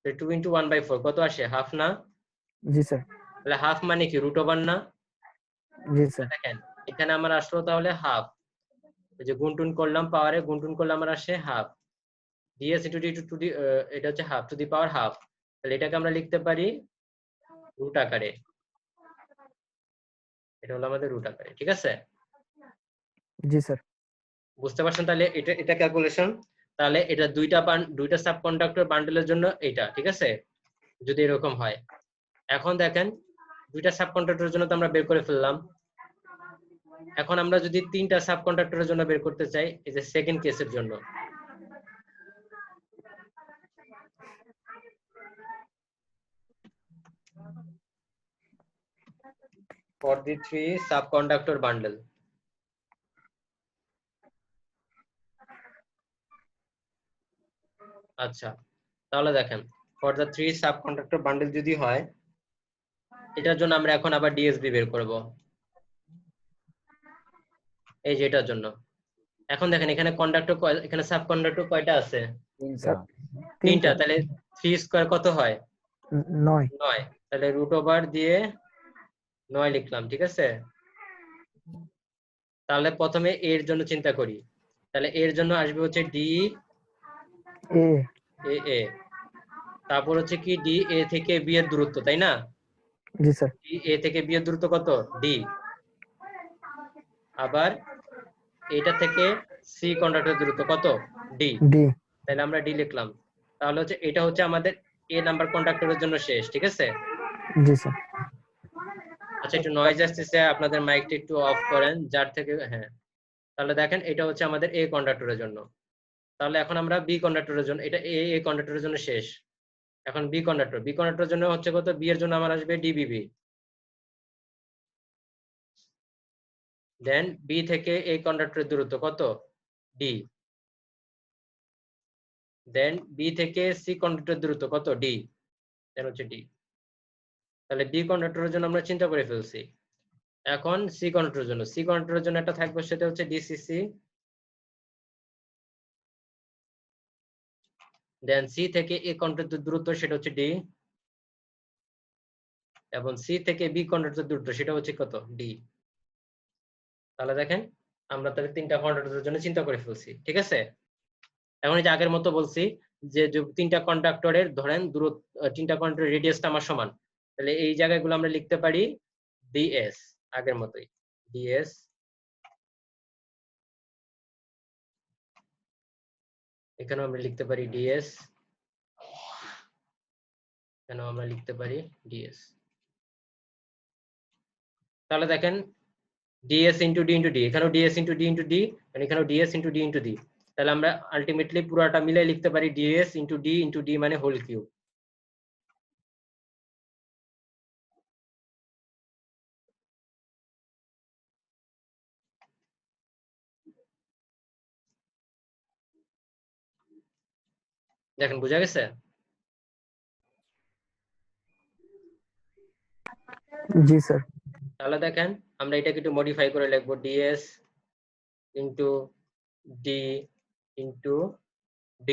2 ইন্টু 1/4 কত আসে, হাফ না? জি স্যার। তাহলে হাফ মানে কি, √1 না? জি স্যার। দেখেন এখানে আমার আসলো তাহলে হাফ, এই যে গুণটুন করলাম, পাওয়ারে গুণটুন করলে আমার আসে half, DS into D to D, এটা হচ্ছে half to the power half. তাহলে এটাকে আমরা লিখতে পারি রুট আকারে, এটা হলো আমাদের রুট আকারে, ঠিক আছে? জি স্যার। বুঝতে পারছেন? তাহলে এটা ক্যালকুলেশন। তাহলে এটা দুইটা সাব কন্ডাক্টর বান্ডেলের জন্য এটা, ঠিক আছে, যদি এরকম হয়। এখন দেখেন দুইটা সাব কন্ডাক্টরের জন্য তো আমরা বের করে ফেললাম। এখন আমরা যদি তিনটা সাব কন্ডাক্টরের জন্য বের করতে চাই, এই যে সেকেন্ড কেসের জন্য, for the 3 subconductor bundle, আচ্ছা তাহলে দেখেন for the 3 subconductor bundle যদি হয়, এটার জন্য আমরা এখন আবার ডিএসবি বের করব, এই যে এটার জন্য। এখন দেখেন এখানে কন্ডাক্টর, এখানে সাব কন্ডাক্টর কয়টা আছে, স্যার তিনটা। তিনটা। তাহলে 3 স্কয়ার কত হয়, 9। 9। তাহলে √ওভার দিয়ে 9 লিখলাম, ঠিক আছে? তাহলে প্রথমে এর জন্য চিন্তা করি, তাহলে এর জন্য আসবে হচ্ছে ডি এ। এ, তারপর হচ্ছে কি ডি এ থেকে বি এর দূরত্ব, তাই না? জি স্যার। ডি এ থেকে বি এর দূরত্ব কত, ডি। আবার এটা থেকে সি কন্ডাক্টরের দূরত্ব কত, ডি। ডি। তাহলে আমরা ডি লিখলাম। তাহলে হচ্ছে এটা হচ্ছে আমাদের এ নাম্বার কন্ডাক্টরের জন্য শেষ, ঠিক আছে? জি স্যার। আচ্ছা একটু নয়েজ আসতেছে, আপনাদের মাইকটা একটু অফ করেন, যার থেকে, হ্যাঁ। তাহলে দেখেন এটা হচ্ছে আমাদের এ কন্ডাক্টরের জন্য। তাহলে এখন আমরা বি কন্ডাক্টরের জন্য, এটা এ কন্ডাক্টরের জন্য শেষ। এখন বি কন্ডাক্টরের জন্য হচ্ছে কত, বি এর জন্য আমার আসবে ডিবিবি। দেন বি থেকে এই কন্ডাক্টরের দূরত্ব কত, ডি। দেন বি থেকে সি কন্ডাক্টরের দূরত্ব কত, ডি। দেন হচ্ছে ডি। তাহলে বি কন্ডাক্টরের জন্য আমরা চিন্তা করে ফেলছি। এখন সি কন্ডাক্টরের জন্য একটা থাকবে, সেটা হচ্ছে ডিসিসি। দেন সি থেকে এ কন্ডাক্টরের দূরত্ব সেটা হচ্ছে ডি, এবং সি থেকে বি কন্ডাক্টরের দূরত্ব সেটা হচ্ছে কত, ডি। তাহলে দেখেন আমরা তাহলে তিনটা কন্ডাক্টরের জন্য চিন্তা করে ফেলছি, ঠিক আছে? এখন এই যে আগের মতো বলছি যে তিনটা কন্ডাক্টরের ধরেন দূরত্ব, তিনটা কন্ডাক্টরের রেডিয়াসটা আমার সমান, তাহলে এই জায়গাগুলো আমরা লিখতে পারি ডিএস, আগের মতোই ডিএস। এখানেও আমরা লিখতে পারি ডিএস, এখানেও আমরা লিখতে পারি ডিএস। তাহলে দেখেন DS into D into D, এখানেও DS into D into D, এখানেও DS into D into D. তাহলে আমরা আলটিমেটলি পুরোটা মিলে লিখতে পারি ডিএস ইন্টু ডি মানে হোল কিউব। দেখেন বুঝা গেছে? জি স্যার। তাহলে দেখেন আমরা এটাকে একটু মডিফাই করে লিখবো ds into d into d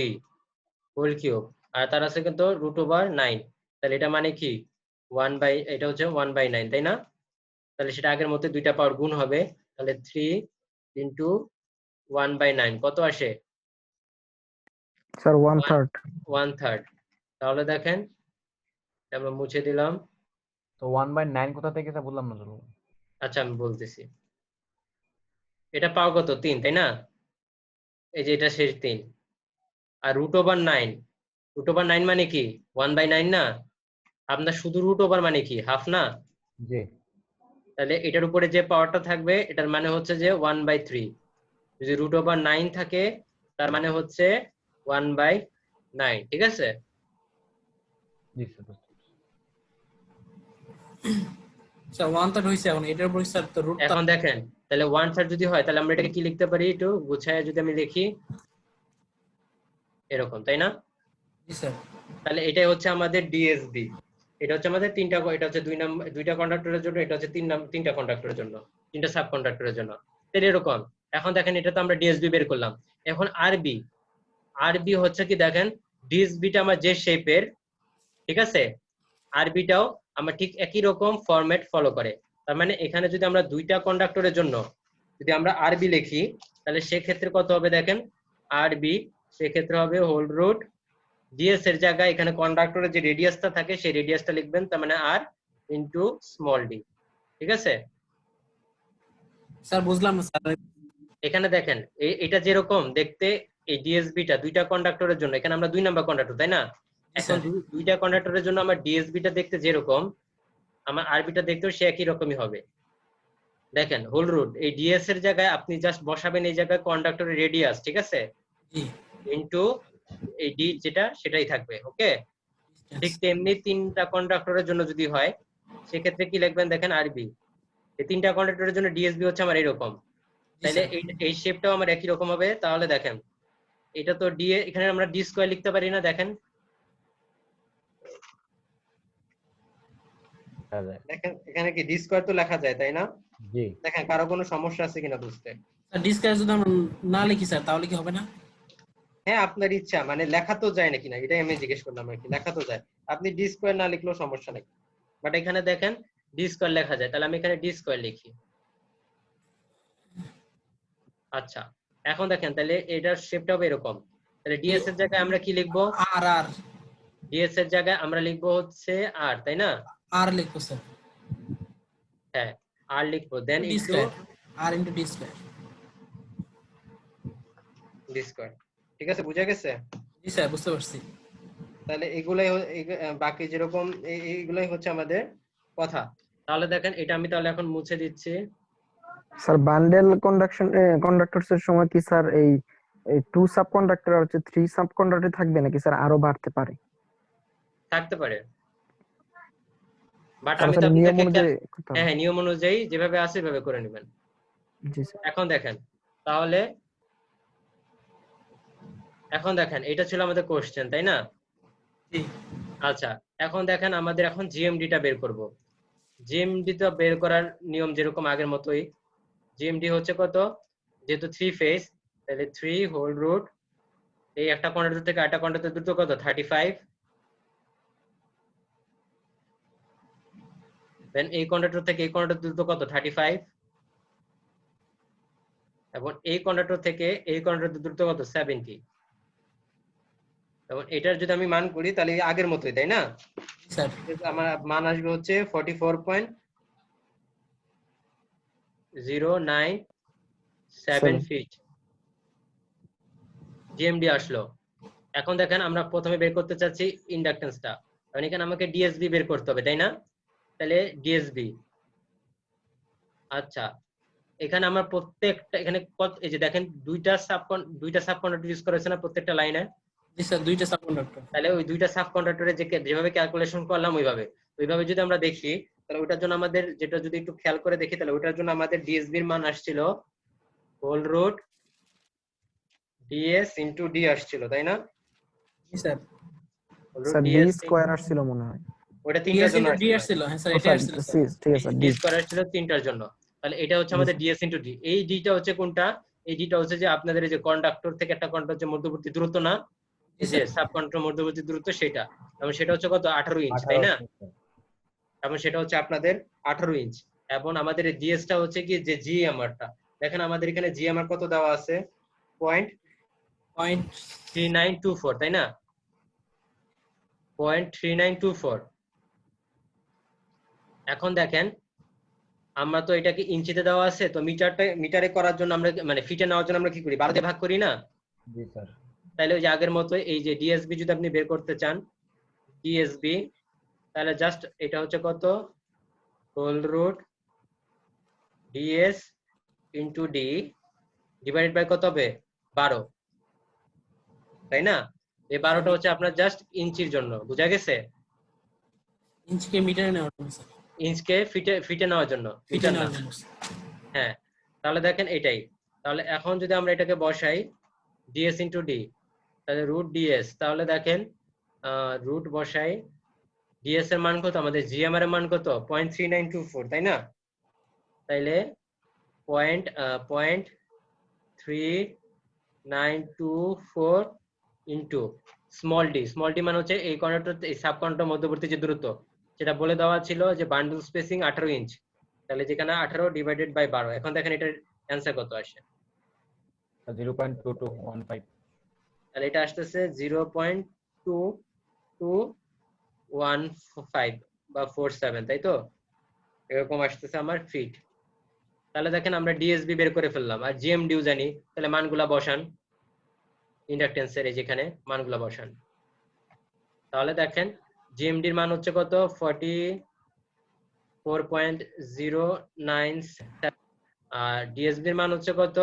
whole cube, আর তার আছে কিন্তু √9, তাহলে এটা মানে কি এটা হচ্ছে 1/9, তাই না? তাহলে সেটা আগের মতো দুইটা পাওয়ার গুণ হবে, তাহলে 3 ইন্টু 1/9 কত আসে? স্যার 1/3। 1/3। তাহলে দেখেন আমরা মুছে দিলাম। তো 1/9 কোথা থেকে স্যার বললাম না তো। আচ্ছা আমি বলতেছি, এটা পাওয়ার কত 3, তাই না? এই যে এটা শেষ 3, আর √9 মানে কি 1/9 না? আপনার শুধু √ওভার মানে কি হাফ না? জি তাহলে এটার উপরে যে পাওয়ারটা থাকবে এটার মানে হচ্ছে যে 1/3, যদি √9 থাকে তার মানে হচ্ছে 1/9, ঠিক আছে? জি স্যার। স্যার 1/3 হইছে, এখন এটার উপর স্যার তো রুট এখন দেখেন তাহলে 1/3 যদি হয় তাহলে আমরা এটাকে কি লিখতে পারি, একটু গুছায় যদি আমি লিখি এরকম, তাই না? জি স্যার। তাহলে এটাই হচ্ছে আমাদের ডিএসবি, এটা হচ্ছে আমাদের এটা হচ্ছে দুইটা কন্ডাক্টরের জন্য, এটা হচ্ছে তিনটা কন্ডাক্টরের জন্য, তিনটা সাব কন্ডাক্টরের জন্য। তাহলে এরকম এখন দেখেন এটা তো আমরা ডিএসবি বের করলাম, এখন আরবি হচ্ছে কি দেখেন ডিএসবিটা আমার যে শেপের, ঠিক আছে, আরবিটাও আমার ঠিক একই রকম ফরম্যাট ফলো করে। তার মানে এখানে যদি আমরা দুইটা কন্ডাক্টরের জন্য যদি আমরা আরবি লিখি তাহলে সেক্ষেত্রে কত হবে দেখেন, আরবি সেক্ষেত্রে হবে হোল √ ডিএস এর জায়গায় এখানে কন্ডাক্টরের যে রেডিয়াসটা থাকে সেই রেডিয়াসটা লিখবেন, তার মানে আর ইনটু স্মল ডি, ঠিক আছে? স্যার বুঝলাম না স্যার। এখানে দেখেন এটা যেরকম দেখতে, এই ডিএসবিটা দুইটা কন্ডাক্টরের জন্য, এখানে আমরা 2 নাম্বার কন্ডাক্টর, তাই না? এখন দুইটা কন্ডাক্টরের জন্য আমার ডিএসবিটা দেখতে যেরকম আমার আরবিটা দেখতেও সে একই রকমই হবে। দেখেন হোল √ এই ডিএস এর জায়গায় আপনি জাস্ট বসাবেন এই জায়গায় কন্ডাক্টরের রেডিয়াস, ঠিক আছে, জি ইনটু এই ডি যেটা সেটাই থাকবে, ওকে? ঠিক তেমনি তিনটা কন্ডাক্টরের জন্য যদি হয় সেক্ষেত্রে কি লিখবেন দেখেন, আরবি এই তিনটা কন্ডাক্টরের জন্য ডিএসবি হচ্ছে আমার এরকম, তাহলে এই শেপটাও আমার একই রকম হবে। তাহলে দেখেন এটা তো ডি, এখানে আমরা ডি স্কয়ার লিখতে পারি না, দেখেন দেখেন এখানে কি ডি স্কয়ার তো লেখা যায়, তাই না? জি দেখেন কারো কোনো সমস্যা আছে কিনা বুঝতে? স্যার ডিসকাস যদি আমরা না লিখি স্যার তাহলে কি হবে না? হ্যাঁ আপনার ইচ্ছা, মানে লেখা তো যায় নাকি না এটাই আমি জিজ্ঞেস করলাম আর কি। লেখা তো যায়, আপনি ডি স্কয়ার না লিখলেও সমস্যা নেই, বাট এখানে দেখেন ডি স্কয়ার লেখা যায়, তাহলে আমি এখানে ডি স্কয়ার লিখি। আচ্ছা এখন দেখেন তাহলে এটার শেপটা হবে এরকম, তাহলে ডিএস এর জায়গায় আমরা কি লিখবো, আর আর ডিএস এর জায়গায় আমরা লিখবো হচ্ছে আর, তাই না? আর লিখবো স্যার। হ্যাঁ আর লিখবো, দেন ডি ইনটু স্কয়ার, আর into D square. D square, ঠিক আছে, বুঝা গেছে? জি স্যার বুঝতে পারছি। তাহলে এগুলাই বাকি যেরকম এইগুলাই হচ্ছে আমাদের কথা। তাহলে দেখেন এটা আমি তাহলে এখন মুছে দিচ্ছি। স্যার বান্ডেল কন্ডাক্টরস এর সময় কি স্যার এই 2 সাব কন্ডাক্টর আর হচ্ছে 3 সাব কন্ডাক্টর থাকবে নাকি স্যার আরো বাড়তে পারে? থাকতে পারে, বাট তাহলে আমি তো স্যার নিয়ম আপনাদেরকে অনুযায়ী করতে হবে। হ্যাঁ নিয়ম অনুযায়ী যেভাবে আছে সেভাবে করে নেবেন। জি স্যার। এখন দেখেন তাহলে এখন দেখেন এটা ছিল আমাদের কোশ্চেন, তাই না? জি আচ্ছা এখন দেখেন আমাদের এখন জিএমডিটা বের করব। জিএমডি তো বের করার নিয়ম যেরকম আগের মতোই, জিএমডি হচ্ছে কত, যেহেতু 3 ফেজ তাহলে 3 হোল √ এই একটা কন্ডাক্টর থেকে আরেকটা কন্ডাক্টর দূরত্ব কত 35, দেন এই কন্ডাক্টর থেকে এই কন্ডাক্টর দূরত্ব কত 35, এবং এই কন্ডাক্টর থেকে এই কন্ডাক্টর দূরত্ব কত 70, এবং এটার যদি আমি মান করি তাহলে আগের মতোই, তাই না? স্যার। আমার মান আসবে হচ্ছে 44.097 ফিট জিএমডি আসলো। এখন দেখেন আমরা প্রথমে বের করতে চাচ্ছি ইন্ডাকটেন্সটা, কারণ এখানে আমাকে ডিএসবি বের করতে হবে, তাই না? তাহলে ডিএসবি, আচ্ছা এখানে আমরা প্রত্যেকটা এখানে এই যে দেখেন দুইটা সাব কন্ডাক্টর ইউজ করা হয়েছে না প্রত্যেকটা লাইনে? জি স্যার দুইটা সাব কন্ডাক্টর। তাহলে ওই দুইটা সাব কন্ডাক্টরে যেভাবে ক্যালকুলেশন করলাম ওইভাবে যদি আমরা দেখি তাহলে ওটার জন্য আমাদের যেটা যদি একটু খেয়াল করে দেখি তাহলে ওটার জন্য আমাদের ডিএসবি এর মান আসছিল হোল √ ডিএস * ডি আসছিল, তাই না? জি sir. Whole √ sir D DS square আসছিল মনে হয়। ওটা তিনটার ডিএস জন্য ইনটু ডি আসছিল। আসছিল, হ্যাঁ স্যার ও এটা স্যার আসছিল স্যার। ঠিক আছে স্যার ডি স্কয়ার আসছিল তিনটার জন্য। তাহলে এটা হচ্ছে আমাদের ডিএস ইনটু ডি। এই ডিটা হচ্ছে কোনটা? এই ডিটা হচ্ছে যে আপনাদের এই যে কন্ডাক্টর থেকে একটা কন্ডাক্টর যে মধ্যবর্তী দূরত্ব না, এই যে সাব কন্ডাক্টর মধ্যবর্তী দূরত্ব সেটা। এবং সেটা হচ্ছে কত? 18 ইঞ্চ, তাই না? এবং সেটা হচ্ছে আপনাদের 18 ইঞ্চ। এবং আমাদের এই ডিএসটা হচ্ছে কি যে জিএমআরটা, দেখেন আমাদের এখানে জিএমআর কত দেওয়া আছে? 0.3924, তাই না? 0.3924। এখন দেখেন আমরা তো এটাকে ইঞ্চিতে দেওয়া আছে, তো মিটারে করার জন্য আমরা মানে ফিটে নেওয়ার জন্য আমরা কি করি? 12 দিয়ে ভাগ করি না? জি স্যার। তাহলে ওই যে আগের মতো এই যে ডিএসবি যদি আপনি বের করতে চান, ডিএসবি, তাহলে জাস্ট এটা হচ্ছে কত? Whole root DS into D divided by কত হবে? 12, তাই না? এই 12টা হচ্ছে আপনার জাস্ট ইঞ্চির জন্য, বুঝা গেছে? ইঞ্চকে মিটারে নেওয়ার জন্য স্যার, ইঞ্চকে ফিটে নেওয়ার জন্য, ফিটে মিটার না। নেওয়ার জন্য। হ্যাঁ, তাহলে দেখেন এটাই। তাহলে এখন যদি আমরা এটাকে বসাই ডিএস ইনটু ডি, তাহলে রুট ডিএস, তাহলে দেখেন রুট বসাই, ডিএস এর মান কত? আমাদের জিএমআর এর মান কত? 0.3924, তাই না? তাইলে 0.3924 into small D. Small D মানে হচ্ছে এই কন্ডাক্টর এই সাব কন্ডাক্টর মধ্যবর্তী যে দূরত্ব, সেটা বলে দেওয়া ছিল যে বান্ডল স্পেসিং 18 ইঞ্চ। তাহলে যেখানে 18 ডিভাইডেড বাই 12। এখন দেখেন এটার অ্যান্সার কত আসে? 0.2215। তাহলে এটা আসতেছে 0.2215 বা 47, তাই তো? এরকম আসতেছে আমার ফিট। তাহলে দেখেন আমরা ডিএসবি বের করে ফেললাম, আর জিএমডিও জানি। তাহলে মানগুলা বসান ইন্ডাকটেন্সের, এই যেখানে মানগুলা বসান। তাহলে দেখেন জিএমডির মান হচ্ছে কত? 44.097, আর ডিএসবির মান হচ্ছে কত?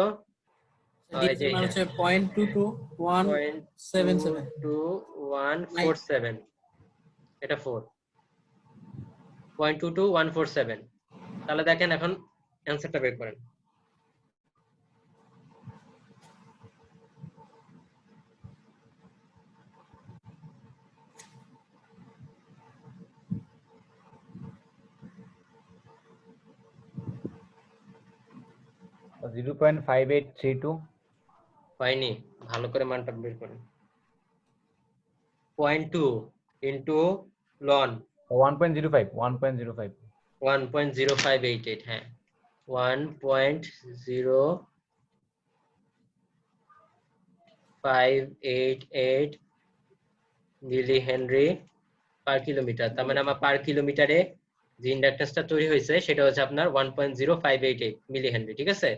ডিএস এর মান হচ্ছে 0.22177, 0.22147, এটা 0.22147। তাহলে দেখেন এখন অ্যান্সারটা বের করেন। So 0.5832। হয়নি, ভালো করে মানটা বের করেন। 0.2 ইন্টু লন 1.05, 1.05। 1.0588, হ্যাঁ 1.0588 মিলি হেনরি পার কিলোমিটার। তার মানে আমার পার কিলোমিটারে যে ইন্ডাকটেন্সটা তৈরি হয়েছে সেটা হচ্ছে আপনার 1.0588 মিলি হেনরি, ঠিক আছে?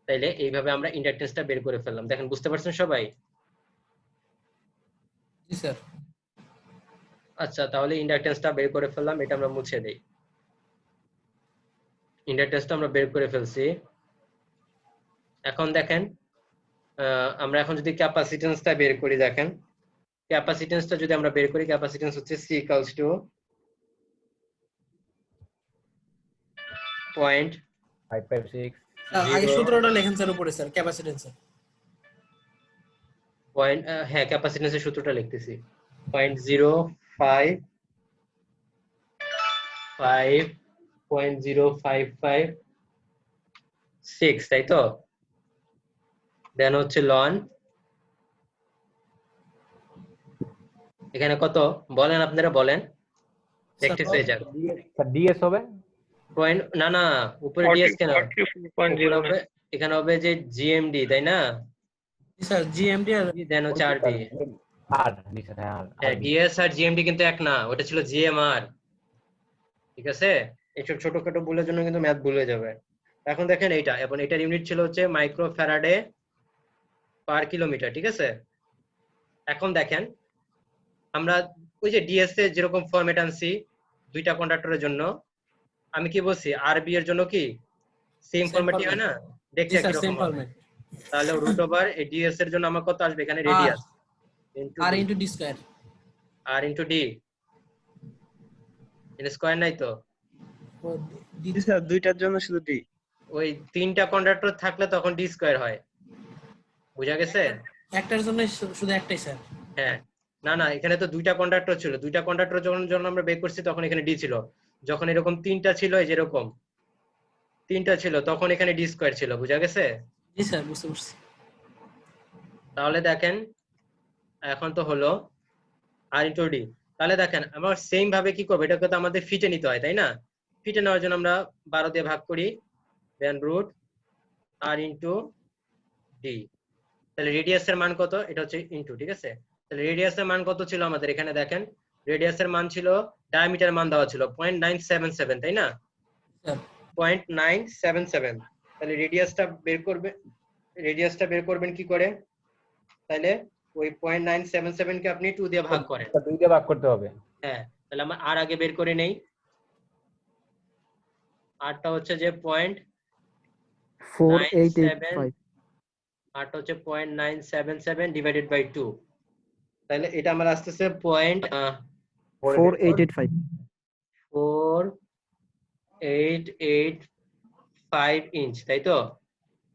তাইলে এইভাবে আমরা ইন্ডাকটেন্সটা বের করে ফেললাম। দেখেন বুঝতে পারছেন সবাই? জি স্যার। আচ্ছা, তাহলে ইন্ডাকটেন্সটা বের করে ফেললাম, এটা আমরা মুছে দেই। ইন্ডাকটেন্সটা আমরা বের করে ফেলছি। এখন দেখেন আমরা এখন যদি ক্যাপাসিটেন্সটা বের করি, দেখেন ক্যাপাসিটেন্সটা যদি আমরা বের করি, ক্যাপাসিটেন্স হচ্ছে C = 556। আগে সূত্রটা লেখেন স্যার উপরে স্যার, ক্যাপাসিটেন্সের। হ্যাঁ ক্যাপাসিটেন্সের সূত্রটা লিখতেছি 0.0556, তাই তো? দেন হচ্ছে লন, এখানে কত বলেন আপনারা, বলেন প্র্যাকটিস হয়ে যাক। স্যার ডিএস হবে পয়েন্ট না না, উপরে ডিএস কেন? উপরে হবে, এখানে হবে যে জিএমডি, তাই না? জি স্যার, জিএমডি আর দেন হচ্ছে আরবি। আর জি স্যার, হ্যাঁ ডিএস আর জিএমডি কিন্তু এক না, ওটা ছিল জিএমআর, ঠিক আছে? এইসব ছোটখাটো ভুলের জন্য কিন্তু ম্যাথ ভুল হয়ে যাবে। এখন দেখেন এইটা, এবং এটার ইউনিট ছিল হচ্ছে মাইক্রো ফ্যারাডে পার কিলোমিটার, ঠিক আছে? এখন দেখেন আমরা ওই যে ডিএস এর যেরকম ফরম্যাট আনছি দুইটা কন্ডাক্টরের জন্য, আমি কি বলছি আরবি এর জন্য কি সেম ফরম্যাটই হয় না? দেখছি জি স্যার, কিরকম সেম হবে। ফরম্যাট। তাহলে রুট ওভার এই ডিএস এর জন্য আমার কত আসবে? এখানে রেডিয়াস আর ইনটু ডি স্কয়ার। আর ইনটু ডি, এর স্কয়ার নাই তো? ডি জি স্যার, দুইটার জন্য শুধু ডি। ওই তিনটা কন্ডাক্টর থাকলে তখন ডি স্কয়ার হয়, বুঝা গেছে? একটার জন্য শুধু একটাই স্যার। হ্যাঁ, না না, এখানে তো দুইটা কন্ডাক্টর ছিল, দুইটা কন্ডাক্টর যখন আমরা বের করছি তখন এখানে ডি ছিল। যখন এরকম তিনটা ছিল, এই যেরকম তিনটা ছিল, তখন এখানে ডি স্কয়ার ছিল। বুঝা গেছে? জি স্যার, বুঝতে পারছি। তাহলে দেখেন এখন তো হলো আর ইন্টু ডি। তাহলে দেখেন আমরা সেম ভাবে কি করবো, এটাকে তো আমাদের ফিটে নিতে হয়, তাই না? ফিটে নেওয়ার জন্য আমরা 12 দিয়ে ভাগ করি, দেন রুট আর ইন্টু ডি। তাহলে রেডিয়াসের মান কত? এটা হচ্ছে ইন্টু, ঠিক আছে? তাহলে রেডিয়াসের মান কত ছিল আমাদের? এখানে দেখেন রেডিয়াসের মান ছিল, ডায়ামিটার মান দেওয়া ছিল 0.977, তাই না? স্যার 0.977। তাহলে রেডিয়াসটা বের করবেন কি করে? তাহলে ওই 0.977 কে আপনি 2 দিয়ে ভাগ করেন। 2 দিয়ে ভাগ করতে হবে। হ্যাঁ, তাহলে আমরা আর আগে বের করে নেই। আরটা হচ্ছে যে 4885 আরটা হচ্ছে 0.977 ডিভাইডেড বাই 2। তাহলে এটা আমার আসতেছে 4885 0.4885 ইঞ্চ, তাই তো?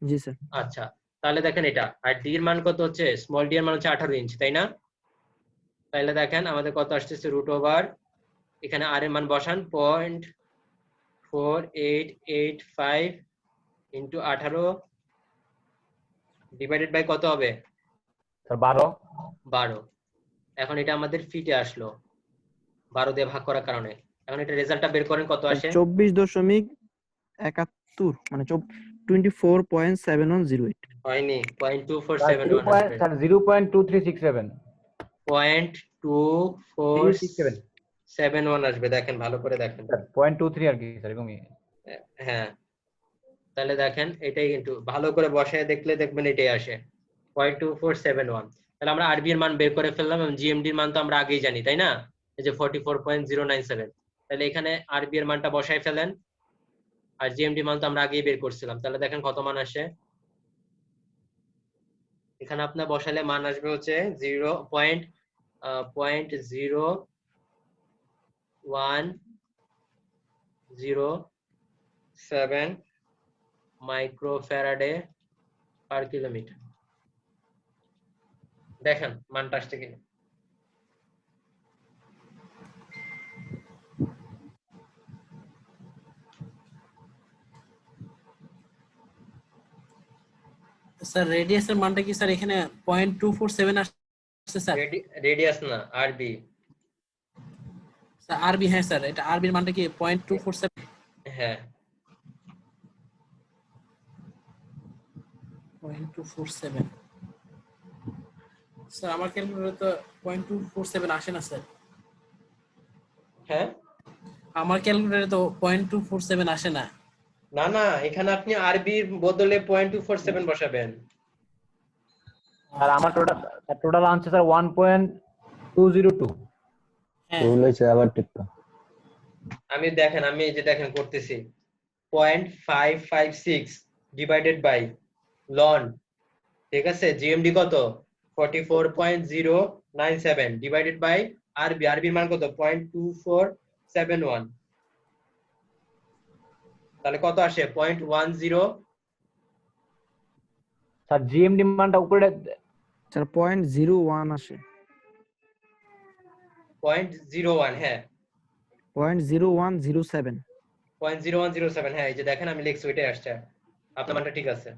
জি স্যার। আচ্ছা, তাহলে দেখেন এটা আর ডি এর মান কত হচ্ছে? স্মল ডি এর মান হচ্ছে 18 ইঞ্চ, তাই না? তাহলে দেখেন আমাদের কত আসতেছে, রুট ওভার, এখানে আর এর মান বসান 0.4885 ইন্টু 18 ডিভাইডেড বাই কত হবে? স্যার 12। 12। এখন এটা আমাদের ফিটে আসলো 12 দিয়ে ভাগ করার কারণে। এখন এটা রেজাল্টটা বের করেন কত আসে। 24.71 মানে 24.7108 হয়নি, 0.2471 আসবে। স্যার 0.2367 0.2471 আসবে। দেখেন ভালো করে দেখেন। স্যার 0.23 আর কি স্যার, এরকমই। হ্যাঁ, তাহলে দেখেন এটাই কিন্তু ভালো করে বসায় দেখলে দেখবেন এটাই আসে 0.2471। তাহলে আমরা আরবি এর মান বের করে ফেললাম এবং জিএমডি এর মান তো আমরা আগেই জানি, তাই না? এই যে 44.097। তাহলে এখানে আরবি এর মানটা বসায় ফেলেন, আর জিএমডি মান তো আমরা আগেই বের করছিলাম। তাহলে দেখেন কত মান আসে। এখানে আপনার বসালে মান আসবে হচ্ছে 0.0107 মাইক্রোফ্যারাডে পার কিলোমিটার। দেখেন মানটা আসছে কিনা। স্যার রেডিয়াসের মানটা কি স্যার এখানে 0.247 আসছে স্যার? রেডিয়াস না, আরবি। স্যার আরবি, হ্যাঁ স্যার, এটা আরবির মানটা কি 0.247? হ্যাঁ 0.247। স্যার আমার ক্যালকুলেটরে তো 0.247 আসে না স্যার। হ্যাঁ, আমার ক্যালকুলেটরে তো 0.247 আসে না। না না, এখানে আপনি আরবির বদলে 0.247 বসাবেন। আর আমার টোটাল আনসার স্যার 1.202। হ্যাঁ ভুল হয়েছে, আবার টিপটা। আমি দেখেন, আমি এই যে দেখেন করতেছি 0.556 ডিভাইডেড বাই লন, ঠিক আছে? জিএমডি কত? 44.097 ডিভাইডেড বাই আরবি, আরবির মান কত? 0.2471। তাহলে কত আসে? 0.10। স্যার জিএমডি মানটা উপরে স্যার 0.01 আসে। 0.01, হ্যাঁ 0.0107 0.0107। হ্যাঁ, এই যে দেখেন আমি লিখছি, ওইটাই আসছে। আপনার মানটা ঠিক আছে,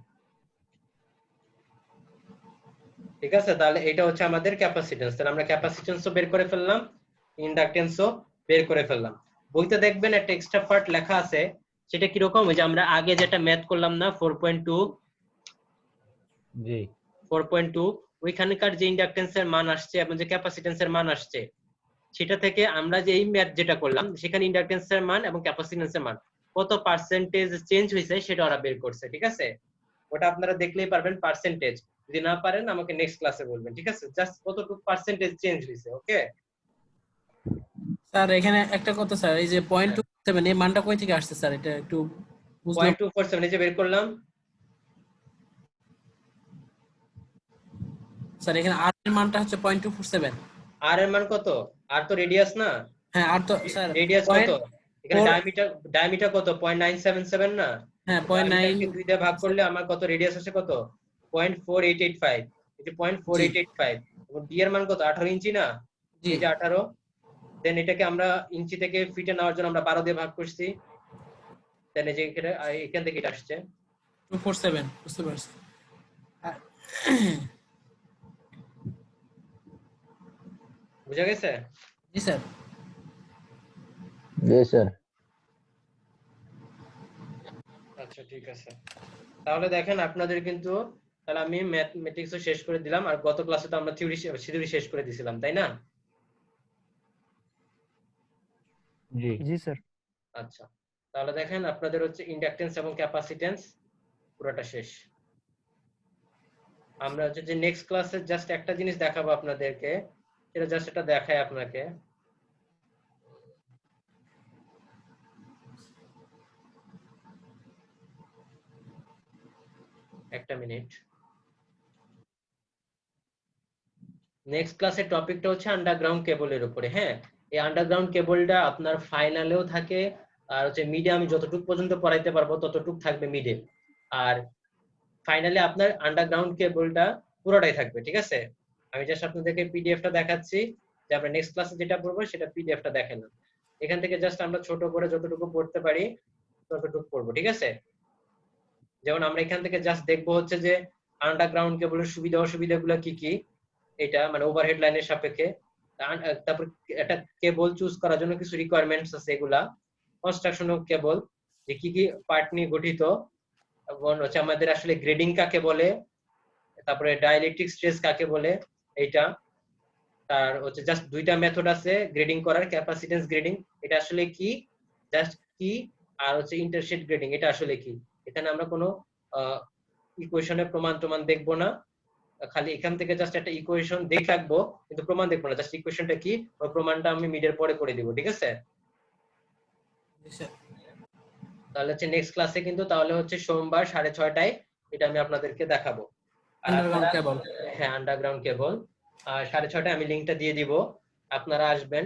ঠিক আছে? তাহলে এটা হচ্ছে আমাদের ক্যাপাসিট্যান্স। তাহলে আমরা ক্যাপাসিট্যান্সও বের করে ফেললাম, ইন্ডাকটেন্সও বের করে ফেললাম। বইতে দেখবেন একটা এক্সট্রা পার্ট লেখা আছে, সেটা কি রকম? ওই যে আমরা আগে যেটা ম্যাথ করলাম না 4.2, জি 4.2, ওইখানকার যে ইন্ডাকটেন্সের মান আসছে এবং যে ক্যাপাসিট্যান্সের মান আসছে, সেটা থেকে আমরা যে এই ম্যাথ যেটা করলাম সেখানে ইন্ডাকটেন্সের মান এবং ক্যাপাসিট্যান্সের মান কত পার্সেন্টেজ চেঞ্জ হয়েছে সেটা ওরা বের করছে, ঠিক আছে? ওটা আপনারা দেখলেই পারবেন পার্সেন্টেজ। যদি না পারেন আমাকে নেক্সট ক্লাসে বলবেন, ঠিক আছে? জাস্ট কতটুকু পার্সেন্টেজ চেঞ্জ হয়েছে, ওকে? স্যার এখানে একটা কথা স্যার, এই যে 0.247 এই মানটা কই থেকে আসছে স্যার, এটা একটু বুঝলাম। 0.247 এই যে বের করলাম। স্যার এখানে আর এর মানটা হচ্ছে 0.247। আর এর মান কত? আর তো রেডিয়াস না, হ্যাঁ আর তো স্যার রেডিয়াস কত? এখানে 0.4 ডায়ামিটার কত? 0.977 না? হ্যাঁ ডায়ামিটারকে 0.9। 2 দিয়ে ভাগ করলে আমার কত রেডিয়াস আসে? কত? 0.4885। এই যে 0.4885 এবং ডি এর মান কত 18 ইঞ্চি না, জি এই যে 18, দেন এটাকে আমরা ইঞ্চি থেকে ফিটে নেওয়ার জন্য আমরা 12 দিয়ে ভাগ করছি, দেন এই যে এখান থেকে এটা আসছে 247 বুঝতে পারছি। আর বুঝা গেছে? জি স্যার। জি স্যার। আচ্ছা ঠিক আছে, তাহলে দেখেন আপনাদের কিন্তু, তাহলে আমি ম্যাথমেটিক্সও শেষ করে দিলাম, আর গত ক্লাসে তো আমরা থিওরি শেষ করে দিয়েছিলাম, তাই না? জি জি স্যার। আচ্ছা, তাহলে দেখেন আপনাদের হচ্ছে ইন্ডাকটেন্স এবং ক্যাপাসিটেন্স পুরোটা শেষ। আমরা হচ্ছে যে নেক্সট ক্লাসে জাস্ট একটা জিনিস দেখাবো আপনাদেরকে, সেটা জাস্ট এটা দেখায় আপনাকে। একটা মিনিট। নেক্সট ক্লাসের টপিকটা হচ্ছে আন্ডারগ্রাউন্ড কেবলের উপরে। হ্যাঁ, এই আন্ডারগ্রাউন্ড কেবলটা আপনার ফাইনালেও থাকে, আর হচ্ছে মিডে আমি যতটুকু পর্যন্ত পড়াইতে পারবো ততটুকু থাকবে মিডে, আর ফাইনালি আপনার আন্ডারগ্রাউন্ড কেবলটা পুরোটাই থাকবে। ঠিক আছে, আমি জাস্ট আপনাদেরকে পিডিএফটা দেখাচ্ছি, যে আমরা নেক্সট ক্লাসে যেটা পড়বো সেটা পিডিএফটা দেখেন। এখান থেকে জাস্ট আমরা ছোট করে যতটুকু পড়তে পারি ততটুকু পড়বো। ঠিক আছে, যেমন আমরা এখান থেকে জাস্ট দেখবো হচ্ছে যে আন্ডারগ্রাউন্ড কেবলের সুবিধা অসুবিধাগুলো কি কি, এটা মানে ওভারহেড লাইনের সাপেক্ষে। তারপর একটা কেবল চুজ করার জন্য কিছু রিকোয়ারমেন্টস আছে, এগুলা কনস্ট্রাকশন অফ কেবল, যে কি কি পার্ট নিয়ে গঠিত, এবং হচ্ছে আমাদের আসলে গ্রেডিং কাকে বলে, তারপরে ডাইইলেকট্রিক স্ট্রেস কাকে বলে এইটা। তার হচ্ছে জাস্ট দুইটা মেথড আছে গ্রেডিং করার, ক্যাপাসিটেন্স গ্রেডিং এটা আসলে কি, জাস্ট কি, আর হচ্ছে ইন্টারশেড গ্রেডিং এটা আসলে কি। এখানে আমরা কোনো ইকুয়েশনের প্রমাণ দেখবো না, খালি এখান থেকে জাস্ট একটা ইকুয়েশন দেখে রাখবো, কিন্তু প্রমাণ দেখবো না, জাস্ট ইকুয়েশনটা কি ওই প্রমাণটা আমি মিডের পরে করে দিব। ঠিক আছে, জি স্যার। তাহলে হচ্ছে নেক্সট ক্লাসে কিন্তু তাহলে হচ্ছে সোমবার 6:30টায় এটা আমি আপনাদেরকে দেখাবো। আর আন্ডারগ্রাউন্ড কেবল। হ্যাঁ, আন্ডারগ্রাউন্ড কেবল, আর 6:30টায় আমি লিঙ্কটা দিয়ে দিব, আপনারা আসবেন।